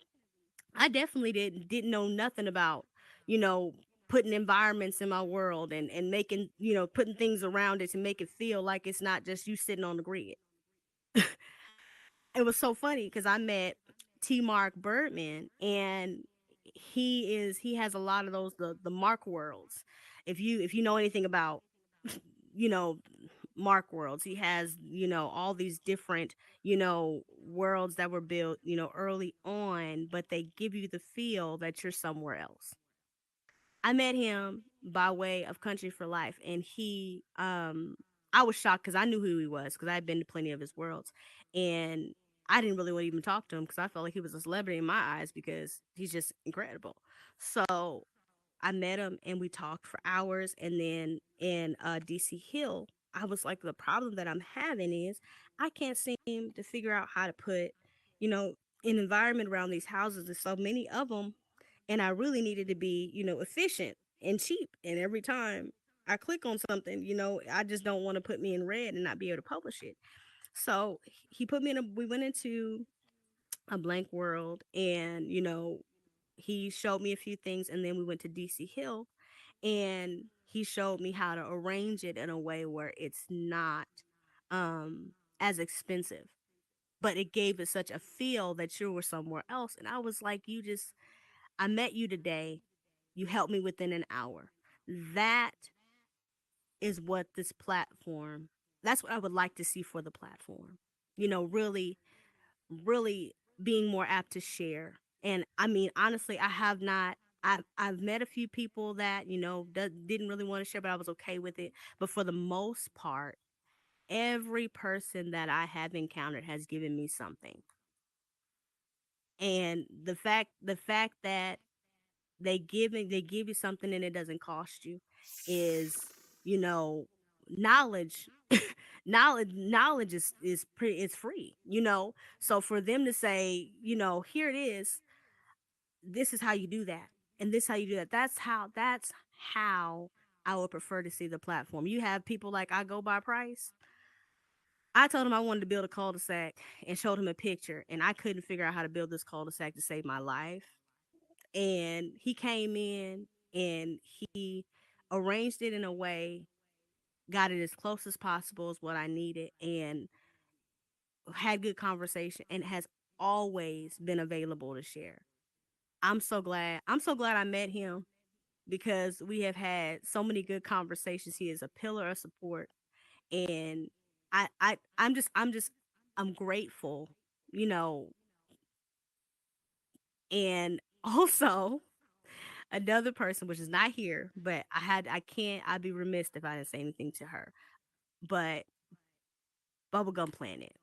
didn't know nothing about, you know, putting environments in my world, and making, putting things around it to make it feel like it's not just you sitting on the grid. It was so funny because I met T Mark Birdman, and he has a lot of those, the Mark worlds. If you know anything about, you know Mark worlds, he has, all these different, worlds that were built, early on, but they give you the feel that you're somewhere else. I met him by way of Country for Life, and I was shocked because I knew who he was because I had been to plenty of his worlds, and I didn't really want to even talk to him because I felt like he was a celebrity in my eyes because he's just incredible. So I met him and we talked for hours, and then in DC Hill, I was like, the problem that I'm having is I can't seem to figure out how to put, you know, an environment around these houses. There's so many of them, and I really needed to be, efficient and cheap. And every time I click on something, I just don't want to put me in red and not be able to publish it. So he put me in a, we went into a blank world, and, he showed me a few things, and then we went to DC Hill, and he showed me how to arrange it in a way where it's not as expensive, but it gave it such a feel that you were somewhere else. And I was like, I met you today, You help me within an hour. That is what this platform, that's what I would like to see for the platform. Really, really being more apt to share. And I mean, honestly, I have not. I've met a few people that didn't really want to share, but I was okay with it. But for the most part, every person that I have encountered has given me something. And the fact that they give you something and it doesn't cost you is, you know, knowledge. Knowledge is pretty, it's free. So for them to say, here it is, this is how you do that, and this how you do that. That's how I would prefer to see the platform. You have people like I Go By Price. I told him I wanted to build a cul-de-sac and showed him a picture, and I couldn't figure out how to build this cul-de-sac to save my life. And he came in and he arranged it in a way, got it as close as possible as what I needed, and had good conversation, and has always been available to share. I'm so glad I met him, because we have had so many good conversations. He is a pillar of support, and I'm grateful, you know. And also another person, which is not here, but I'd be remiss if I didn't say anything to her. But Bubblegum Planet.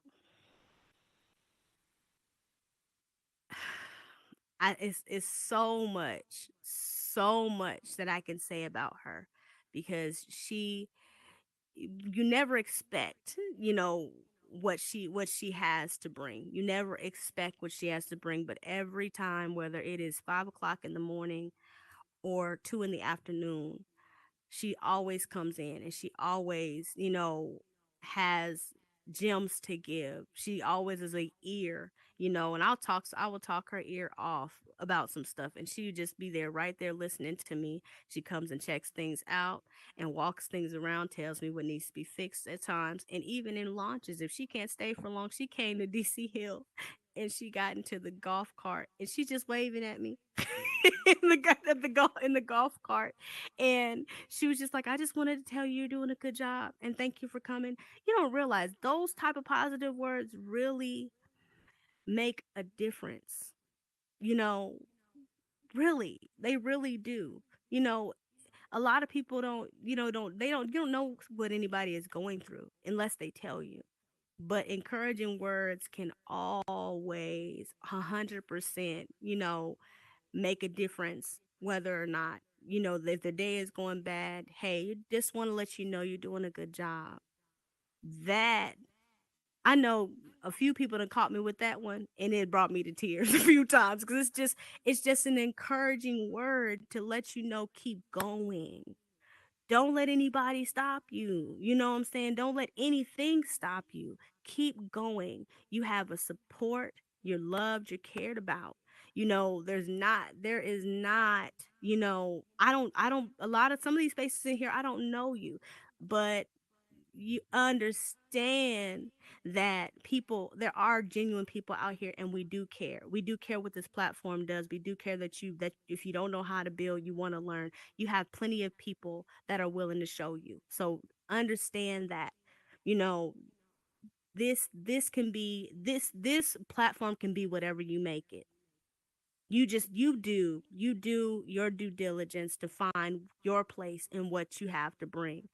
It's so much that I can say about her, because you never expect, what she has to bring. You never expect what she has to bring, but every time, whether it is 5 o'clock in the morning or 2 in the afternoon, she always comes in, and she always, has gems to give. She always is a ear, and I will talk her ear off about some stuff, and she would just be there, right there, listening to me. She comes and checks things out and walks things around, tells me what needs to be fixed at times. And even in launches, if she can't stay for long, she came to DC Hill and she got into the golf cart and she's just waving at me in the golf cart. And she was just like, I just wanted to tell you you're doing a good job and thank you for coming. You don't realize those type of positive words really make a difference. You know, really, they really do. You know, a lot of people don't, you don't know what anybody is going through unless they tell you. But encouraging words can always 100%, make a difference, whether or not, if the day is going bad. Hey, just want to let you know you're doing a good job. That, I know a few people that caught me with that one, and it brought me to tears a few times, because it's just an encouraging word to let you know, keep going. Don't let anybody stop you. You know what I'm saying? Don't let anything stop you. Keep going. You have a support. You're loved. You're cared about. There is not, a lot of some of these spaces in here, I don't know you, but you understand that there are genuine people out here, and we do care what this platform does. We do care that if you don't know how to build, you want to learn, you have plenty of people that are willing to show you. So understand that, you know this platform can be whatever you make it. You do your due diligence to find your place and what you have to bring.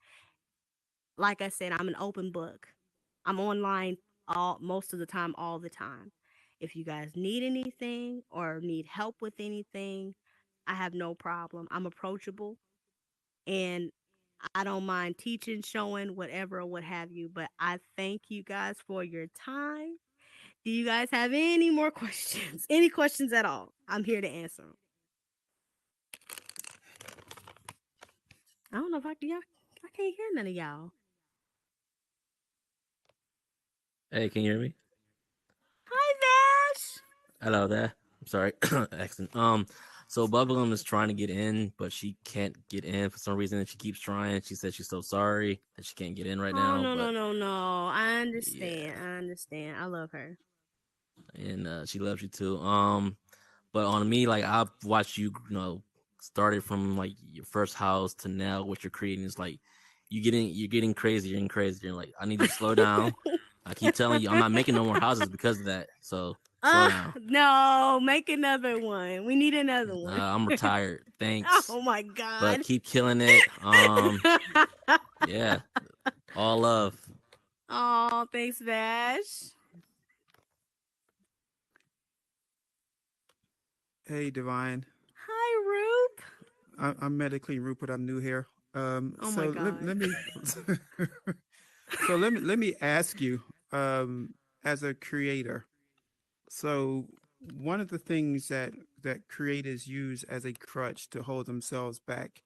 Like I said, I'm an open book. I'm online most of the time, all the time. If you guys need anything or need help with anything, I have no problem. I'm approachable, and I don't mind teaching, showing, whatever, or what have you. But I thank you guys for your time. Do you guys have any more questions? Any questions at all? I'm here to answer them. I don't know if I can't hear none of y'all. Hey, can you hear me? Hi, Vash. Hello there. I'm sorry, accent. So Bubblegum is trying to get in, but she can't get in for some reason, and she keeps trying. She said she's so sorry that she can't get in right now. No, but, no. I understand. Yeah. I understand. I love her. And she loves you too. But on me, like I've watched you, started from like your first house to now what you're creating is like you're getting crazier and crazier. Like I need to slow down. I keep telling you, I'm not making no more houses because of that. So slow down. No, make another one. We need another one. I'm retired. Thanks. Oh my god. But keep killing it. Yeah. All love. Oh, thanks, Vash. Hey, Divine. Hi, Rube. I'm medically Rupert. I'm new here. Oh So my god. let me so let me ask you, as a creator. So one of the things that creators use as a crutch to hold themselves back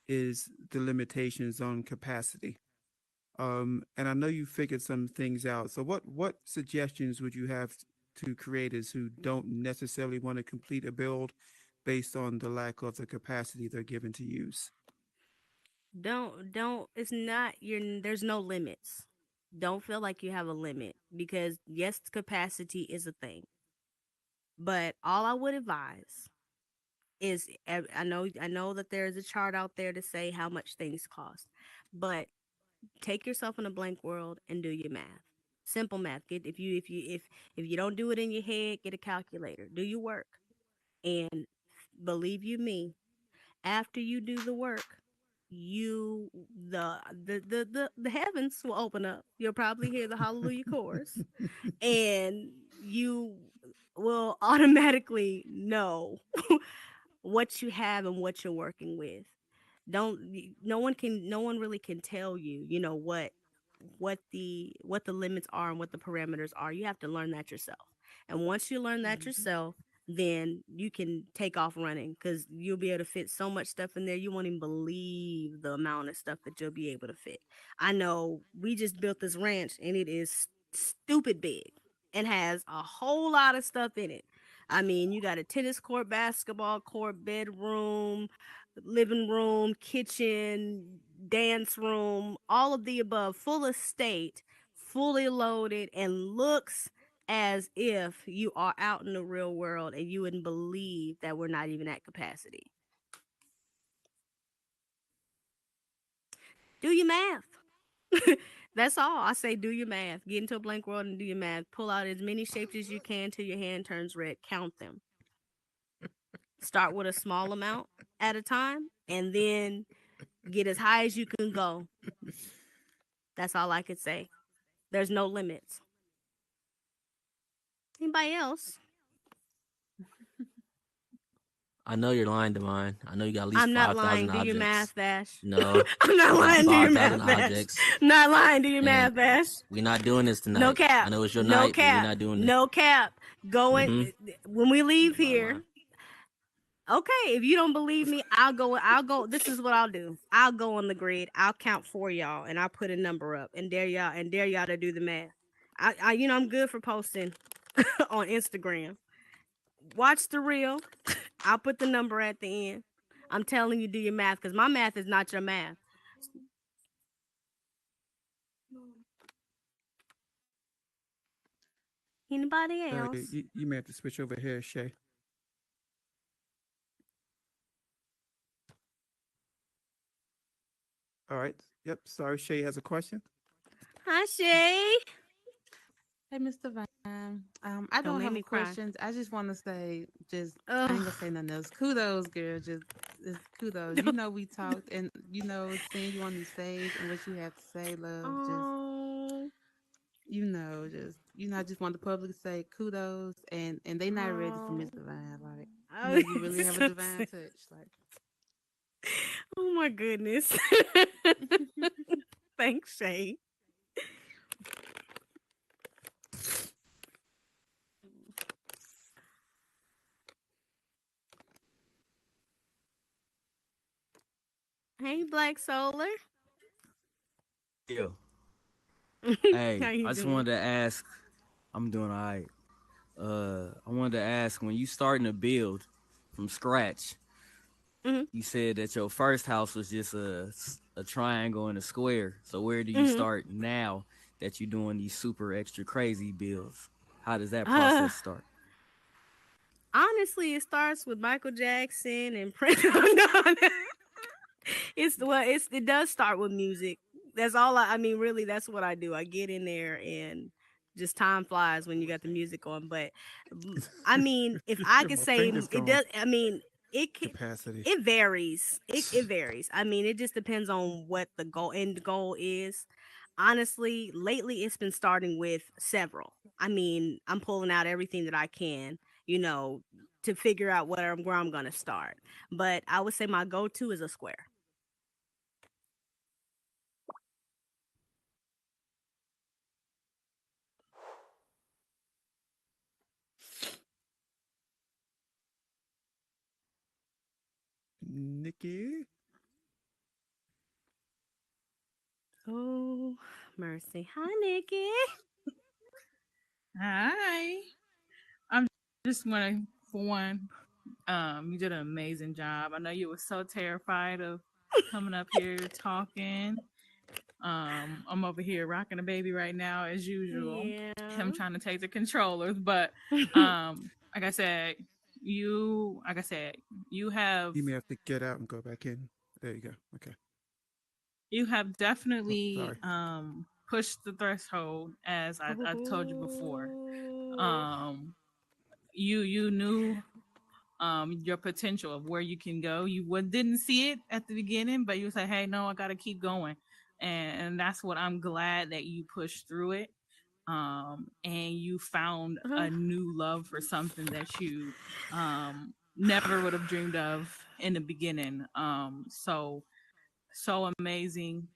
is the limitations on capacity. And I know you figured some things out. So what suggestions would you have to creators who don't necessarily want to complete a build based on the lack of the capacity they're given to use? Don't it's not there's no limits. Don't feel like you have a limit because yes, capacity is a thing. But all I would advise is I know that there's a chart out there to say how much things cost. But take yourself in a blank world and do your math. Simple math. If you don't do it in your head, get a calculator. Do your work. And believe you me, after you do the work, the heavens will open up. You'll probably hear the hallelujah chorus, and you will automatically know what you have and what you're working with. No one really can tell you, what the limits are and what the parameters are. You have to learn that yourself. And once you learn that yourself, then you can take off running because you'll be able to fit so much stuff in there. You won't even believe the amount of stuff that you'll be able to fit. I know we just built this ranch and it is stupid big and has a whole lot of stuff in it. I mean, you got a tennis court, basketball court, bedroom, living room, kitchen, dance room, all of the above, full estate, fully loaded, and looks as if you are out in the real world and you wouldn't believe that we're not even at capacity. Do your math. That's all. I say do your math. Get into a blank world and do your math. Pull out as many shapes as you can till your hand turns red. Count them. Start with a small amount at a time and then get as high as you can go. That's all I could say. There's no limits. Anybody else? I know you're lying, Divine. I know you got at least I'm not 5,000 lying. objects. Do your math, Vash. No. I'm not lying. Do your 5,000 math, Vash. objects. Not lying. Do your And math, Vash. We're not doing this tonight. No cap. I know it's your No night, cap. but we're not doing this. No cap. Going when we leave Bottom here. line. Okay, if you don't believe me, I'll go. This is what I'll do. I'll go on the grid. I'll count for y'all, and I'll put a number up, and dare y'all to do the math. I'm good for posting on Instagram. Watch the reel. I'll put the number at the end. I'm telling you, do your math, because my math is not your math. Anybody else? You may have to switch over here, Shay. All right. Yep. Sorry, Shay has a question. Hi, Shay. Hey, Mr. Vine. I don't make have me cry. questions. I just want to say, I ain't gonna say nothing else. Kudos, girl. Just kudos. You know we talked, and seeing you on the stage and what you have to say, love. Oh. I just want the public to say kudos, and they not ready for Mr. Vine. Like, you really have a divine touch. Like, oh my goodness. Thanks, Shay. Hey, Black Solar. Yo. How Hey, you I just doing? wanted to ask. I'm doing all right. I wanted to ask, when you starting to build from scratch, you said that your first house was just a triangle and a square. So where do you start now that you're doing these super extra crazy builds? How does that process start? Honestly, it starts with Michael Jackson and Prince. No. It does start with music. That's all I mean, really, that's what I do. I get in there and just time flies when you got the music on. But I mean, if I could My say fingers it gone. does, I mean, Capacity. it varies. It varies. I mean, it just depends on what the end goal is. Honestly, lately it's been starting with several. I mean, I'm pulling out everything that I can, to figure out where I'm gonna start. But I would say my go-to is a square. Nikki. Oh, mercy. Hi, Nikki. Hi. I'm just want to, for one, you did an amazing job. I know you were so terrified of coming up here talking. I'm over here rocking a baby right now as usual. Yeah. Him trying to take the controllers, but like I said, you have You may have to get out and go back in. There you go. Okay. you have Oh, definitely sorry. pushed the threshold, as I told you before. Ooh. You knew your potential of where you can go. You didn't see it at the beginning, but you was like, hey, no, I gotta keep going. And that's what I'm glad that you pushed through it. And you found a new love for something that you never would have dreamed of in the beginning. So amazing.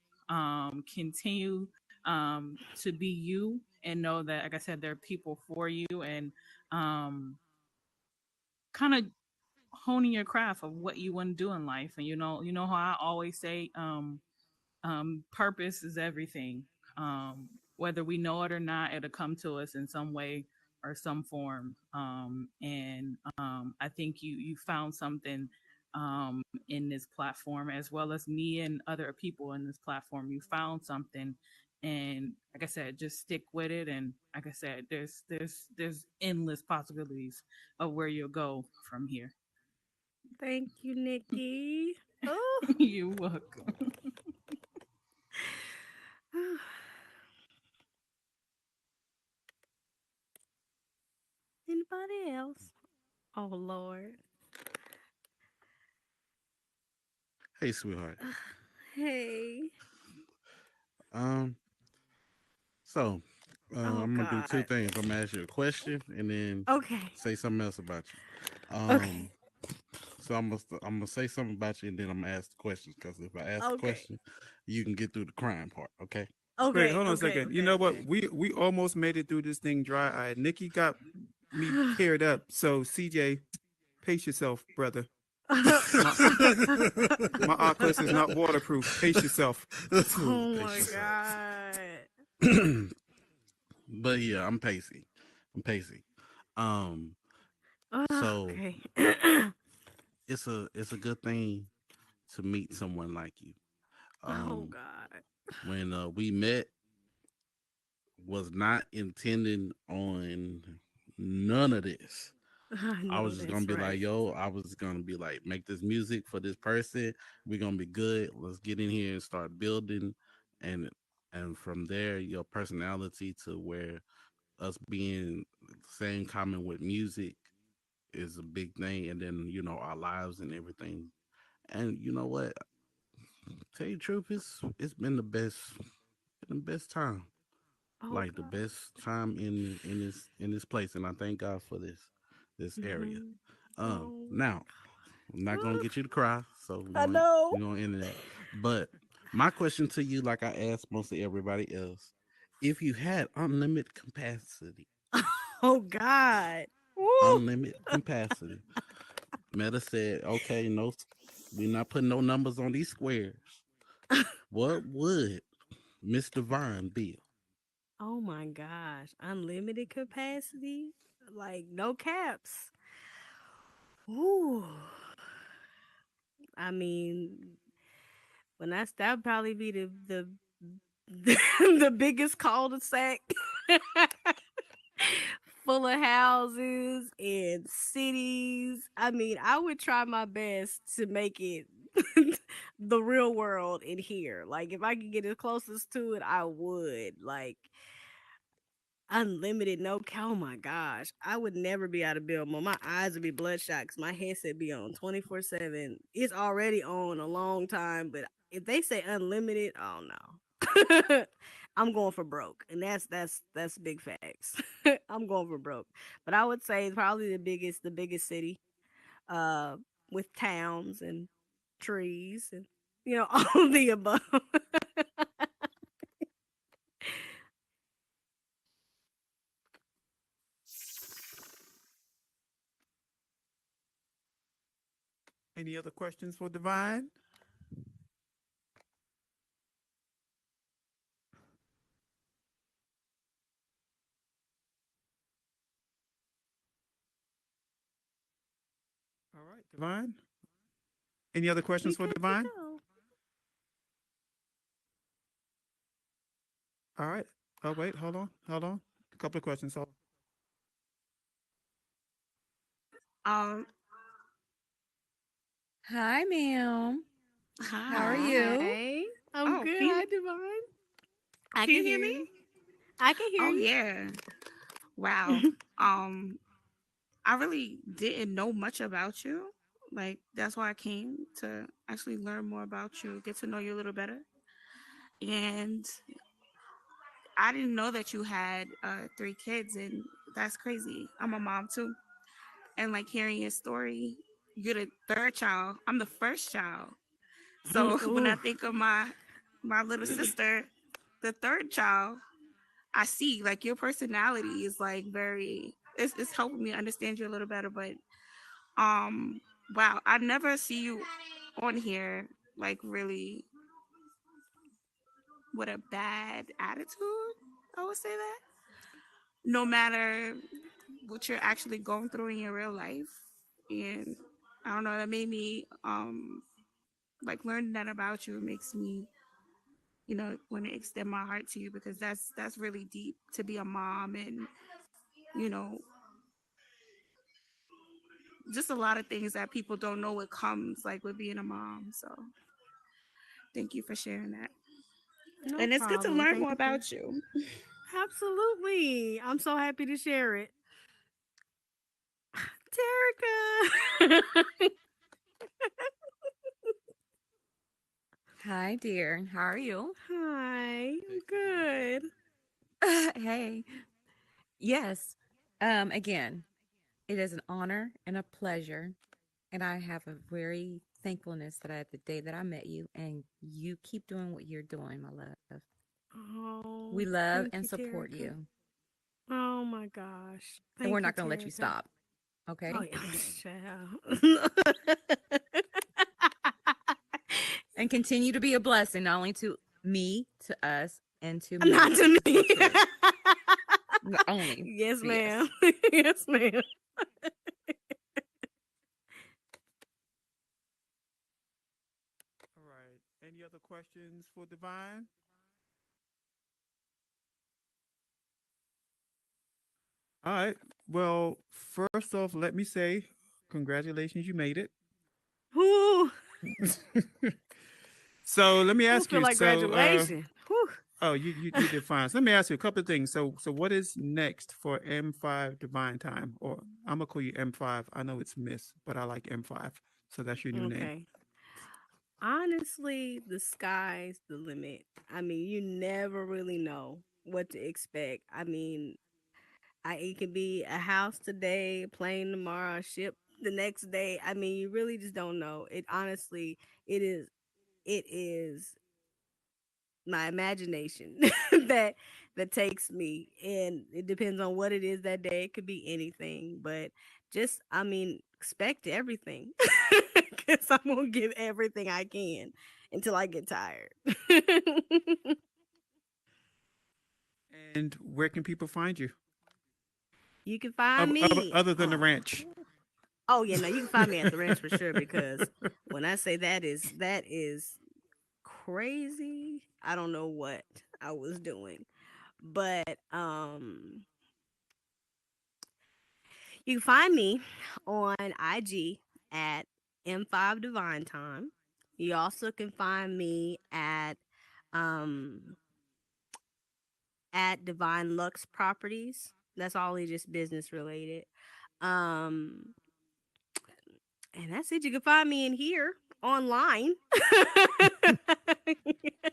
Continue to be you and know that, like I said, there are people for you, and kind of honing your craft of what you want to do in life. And you know how I always say, purpose is everything. Whether we know it or not, it'll come to us in some way or some form. And I think you found something in this platform, as well as me and other people in this platform. You found something, and like I said, just stick with it. And like I said, there's endless possibilities of where you'll go from here. Thank you, Nikki. Oh. You're welcome. Anybody else? Oh Lord. Hey, sweetheart. Hey. Um, so Oh I'm gonna do two God. things. I'm gonna ask you a question and then Okay. say something else about you. Okay. So I'm gonna say something about you and then I'm gonna ask the questions because if I ask the Okay. question, you can get through the crime part. Okay. Okay. Wait, hold on a Okay. second. You know what? We almost made it through this thing dry-eyed. Nikki got me teared up. So CJ, pace yourself, brother. My Oculus is not waterproof. Pace yourself. Oh my God. But yeah, I'm pacey. So Okay. it's a good thing to meet someone like you. Oh God. When we met, was not intending on none of this. I was just gonna be like, yo, I was gonna be like, make this music for this person. We're gonna be good. Let's get in here and start building, and from there, your personality to where us being same common with music is a big thing, and then our lives and everything. And you know what? Tell you the truth, it's been the best time, Oh like the God. best time in this place, and I thank God for this area. Oh. Now I'm not gonna get you to cry, so I know. we're gonna end that. But my question to you, like I asked mostly everybody else, if you had unlimited capacity, Oh God. Woo. unlimited capacity, Meta said, okay, no, we're not putting no numbers on these squares. What would Mr. Vine be? Oh my gosh. Unlimited capacity? Like no caps. Ooh. I mean, that'd probably be the biggest cul-de-sac full of houses and cities. I mean, I would try my best to make it the real world in here. Like, if I could get as closest to it, I would. Like, unlimited, no, oh my gosh, I would never be out of Bilmo. My eyes would be bloodshot because my headset be on 24/7. It's already on a long time, but if they say unlimited, oh no. I'm going for broke, and that's big facts. I'm going for broke, but I would say probably the biggest city, uh, with towns and trees and all the above. Any other questions for Divine? All right, Divine. Any other questions for Divine? All right. Oh, wait, hold on. A couple of questions. So, Um, Hi, ma'am. How are you? Hi, I'm Oh, good. can Hi, you, Divine. can you hear me? I can hear Oh, you. yeah. Wow. Um, I really didn't know much about you. Like, that's why I came to actually learn more about you, get to know you a little better. And I didn't know that you had 3 kids, and that's crazy. I'm a mom too. And like hearing your story, you're the third child. I'm the first child. So when I Ooh. think of my little sister, the third child, I see like your personality is like very it's helping me understand you a little better. But um wow, I never see you on here like really with a bad attitude. I would say that. No matter what you're actually going through in your real life. And I don't know, that made me like learning that about you makes me want to extend my heart to you, because that's really deep to be a mom, and you know just a lot of things that people don't know what comes like with being a mom. So thank you for sharing that, No and it's good to problem. learn more Thank you. about you. Absolutely. I'm so happy to share it. Terica. Hi, dear. How are you? Hi. I'm good. Hey. Yes. Again, it is an honor and a pleasure, and I have a very thankfulness that I had the day that I met you, and you keep doing what you're doing, my love. Oh, We love thank and you, support Terica. you, Oh my gosh. and we're Thank you, not going to let you Terica. stop. Okay. Oh yeah, child. And continue to be a blessing, not only to me, to us, and to Not me. to me. Not only. Yes, Yes. ma'am. Yes, ma'am. all right. Any other questions for Divine? All right. Well, first off, let me say congratulations, you made it. Whew. So let me I ask feel you. like graduation. Whew. Oh, you did fine. So let me ask you a couple of things. So what is next for M5 Divine Time? Or I'm gonna call you M5. I know it's Miss, but I like M5. So that's your new name. Okay. Honestly, the sky's the limit. I mean, you never really know what to expect. I mean, it could be a house today, a plane tomorrow, a ship the next day. I mean, you really just don't know. It honestly, it is my imagination that takes me, and it depends on what it is that day. It could be anything, but just I mean, expect everything because I'm gonna give everything I can until I get tired. And where can people find you? You can find me. Other than the ranch. Oh yeah, no, you can find me at the ranch for sure, because when I say that is crazy, I don't know what I was doing. But You can find me on IG at M5 Divine Time. You also can find me um at Divine Lux Properties. That's only just business related. Um and that's it. You can find me in here online.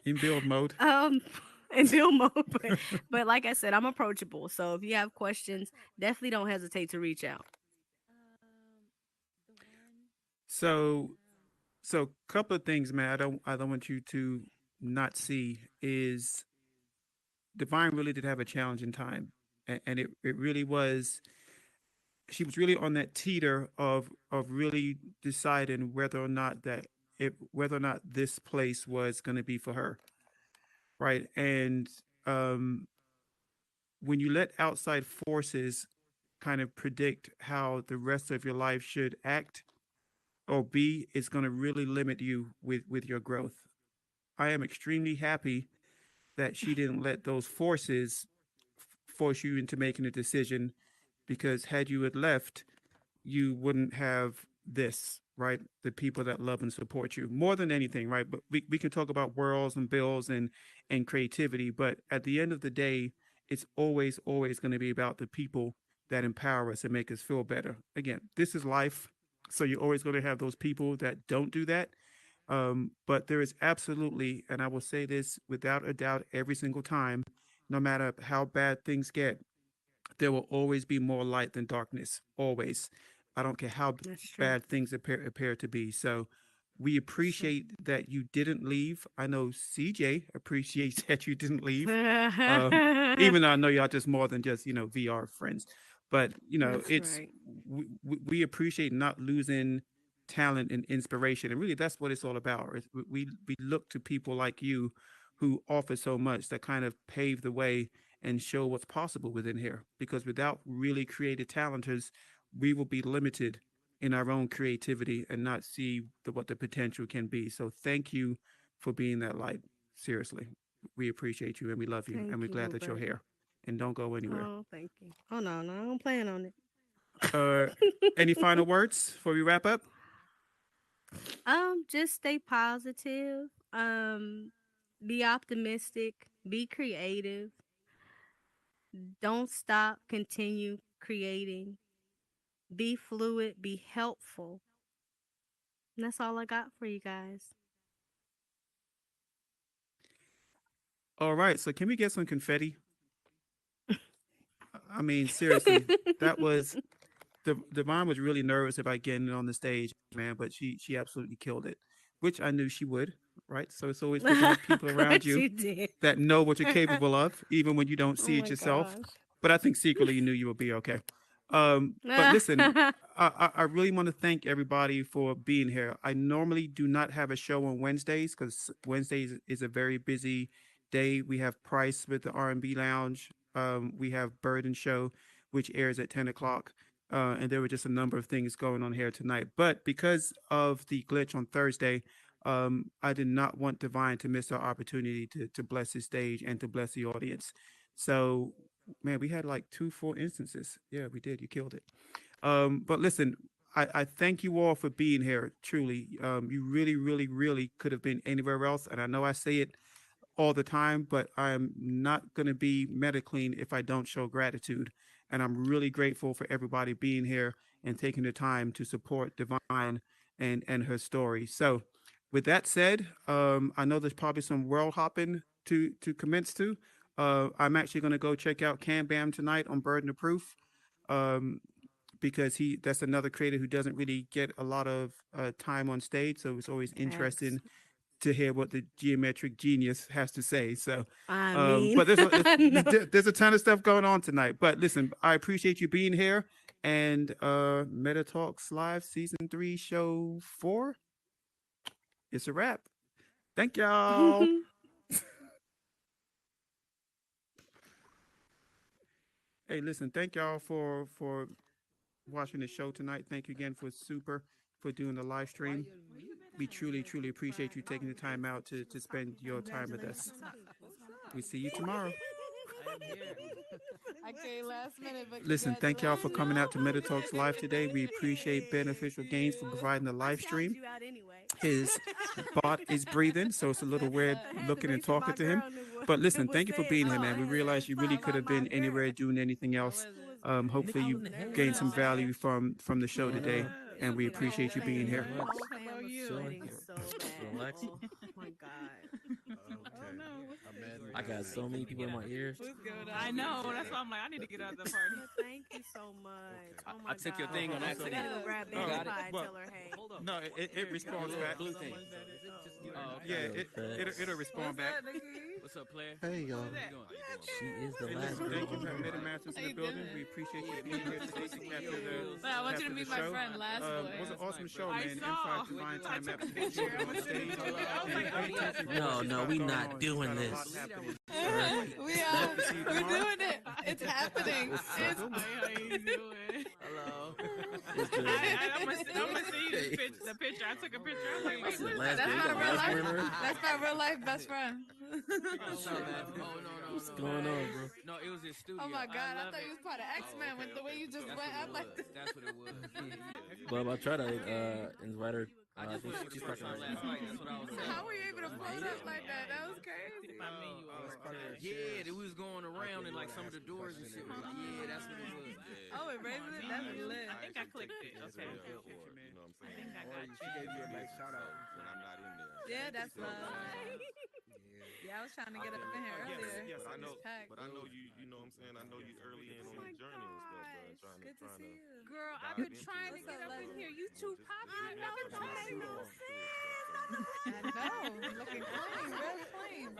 In build mode. In build mode. But like I said, I'm approachable. So if you have questions, definitely don't hesitate to reach out. So couple of things, man. I don't want you to not see is Divine really did have a challenging time, and it really was. She was really on that teeter of really deciding whether or not this place was going to be for her, right? And when you let outside forces kind of predict how the rest of your life should act or be, it's going to really limit you with your growth. I am extremely happy that she didn't let those forces force you into making a decision, because had you had left, you wouldn't have this, right? The people that love and support you more than anything, right? But we can talk about worlds and bills and creativity, but at the end of the day, it's always going to be about the people that empower us and make us feel better. Again, this is life, so you're always going to have those people that don't do that. But there is absolutely, and I will say this without a doubt every single time, no matter how bad things get, there will always be more light than darkness. Always. I don't care how bad things appear to be. So we appreciate that you didn't leave. I know CJ appreciates that you didn't leave. Even though I know y'all just more than just, VR friends. But, it's right. we appreciate not losing talent and inspiration. And really, that's what it's all about. We look to people like you who offer so much, that kind of pave the way and show what's possible within here. Because without really creative talenters, we will be limited in our own creativity and not see what the potential can be. So thank you for being that light. Seriously, we appreciate you and we love you, and we're glad that you're here. And don't go anywhere. Oh, thank you. Oh no, I don't plan on it. Any final words before we wrap up? Just stay positive. Be optimistic. Be creative. Don't stop. Continue creating. Be fluid. Be helpful. And that's all I got for you guys. All right. So can we get some confetti? I mean, seriously, that was Divine was really nervous about getting on the stage, man, but she absolutely killed it, which I knew she would, right? So it's always good to have people around you that know what you're capable of, even when you don't see it yourself. Gosh. But I think secretly you knew you would be okay. But listen, I really want to thank everybody for being here. I normally do not have a show on Wednesdays because Wednesdays is a very busy day. We have Price with the R&B Lounge. We have Burden Show, which airs at 10 o'clock. And there were just a number of things going on here tonight. But because of the glitch on Thursday, I did not want Divine to miss our opportunity to bless his stage and to bless the audience. So, man, we had like 2 full instances. Yeah, we did. You killed it. But listen, I thank you all for being here. Truly, you really, really, really could have been anywhere else. And I know I say it all the time, but I'm not going to be MetaClean if I don't show gratitude. And I'm really grateful for everybody being here and taking the time to support Divine and her story. So with that said, I know there's probably some world hopping to commence to. I'm actually going to go check out Cam Bam tonight on Burden of Proof, because that's another creator who doesn't really get a lot of time on stage. So it's always interesting to hear what the geometric genius has to say. So, but there's a ton of stuff going on tonight. But listen, I appreciate you being here. And Meta Talks Live Season 3 Show 4, it's a wrap. Thank y'all. Hey, listen, thank y'all for watching the show tonight. Thank you again for doing the live stream. We truly, truly appreciate you taking the time out to spend your time with us. We see you tomorrow. I came last minute, but Listen, thank y'all for coming out to Meta Talks Live today. We appreciate Beneficial Gains for providing the live stream. You out anyway. His bot is breathing, so it's a little weird looking and talking to him. But listen, thank you for being here, man. We realize you really could have been anywhere doing anything else. Hopefully you gained some value from the show today, and we appreciate you being here. How are you? So bad. Oh my god. I got so many people in my ears. I know. That's why I'm like, I need to get out of the party. Thank you so much. Oh my I took your God. thing on I'm accident. gonna go grab Oh, Betty got it. Pie and Well, tell her, hey. No, it responds back. Blue thing. Yeah, it'll respond back. What's up, player? Hey, y'all. She is the Hey, last listen, thank you girl. for Meta Masters in the building. We appreciate you being here today to capture the But I want you to capture meet the my show. friend, Last Boy. It was an awesome show, I man. saw. Inside Divine I Time took a episode picture. on stage. I was like, oh, yes. No, we not doing this. We're doing it. It's happening. It's How you doing? Hello. I'm gonna send you the picture. I took a picture. I was like, wait, what is Last that? That's day, my the real last life. winner. That's my real life best friend. What's going on, bro? No, it was in studio. Oh my god, I love thought it. you was part of X-Men with the way you just went. I'm like, That's what it was. But I try to invite her. I think she's First fucking time last night. That's what I was saying. how were you able to float up like that? That was crazy. Yeah, we was going around in like some of the doors and shit. Yeah, that's what it was. Oh, it raised it. That's lit. I think I clicked it. Okay. You know what I'm saying? I got She gave you a nice shout out when I'm not in there. Yeah, that's love. Yeah, I was trying to get up in here earlier. yes, But I know, It's packed. but I know you know what I'm saying? I know you early in on the journey and stuff, bro. Good to see you. Girl, I've dive been into trying to it. get up in here. You too popular. I know, it don't make no sense. I know. Looking clean.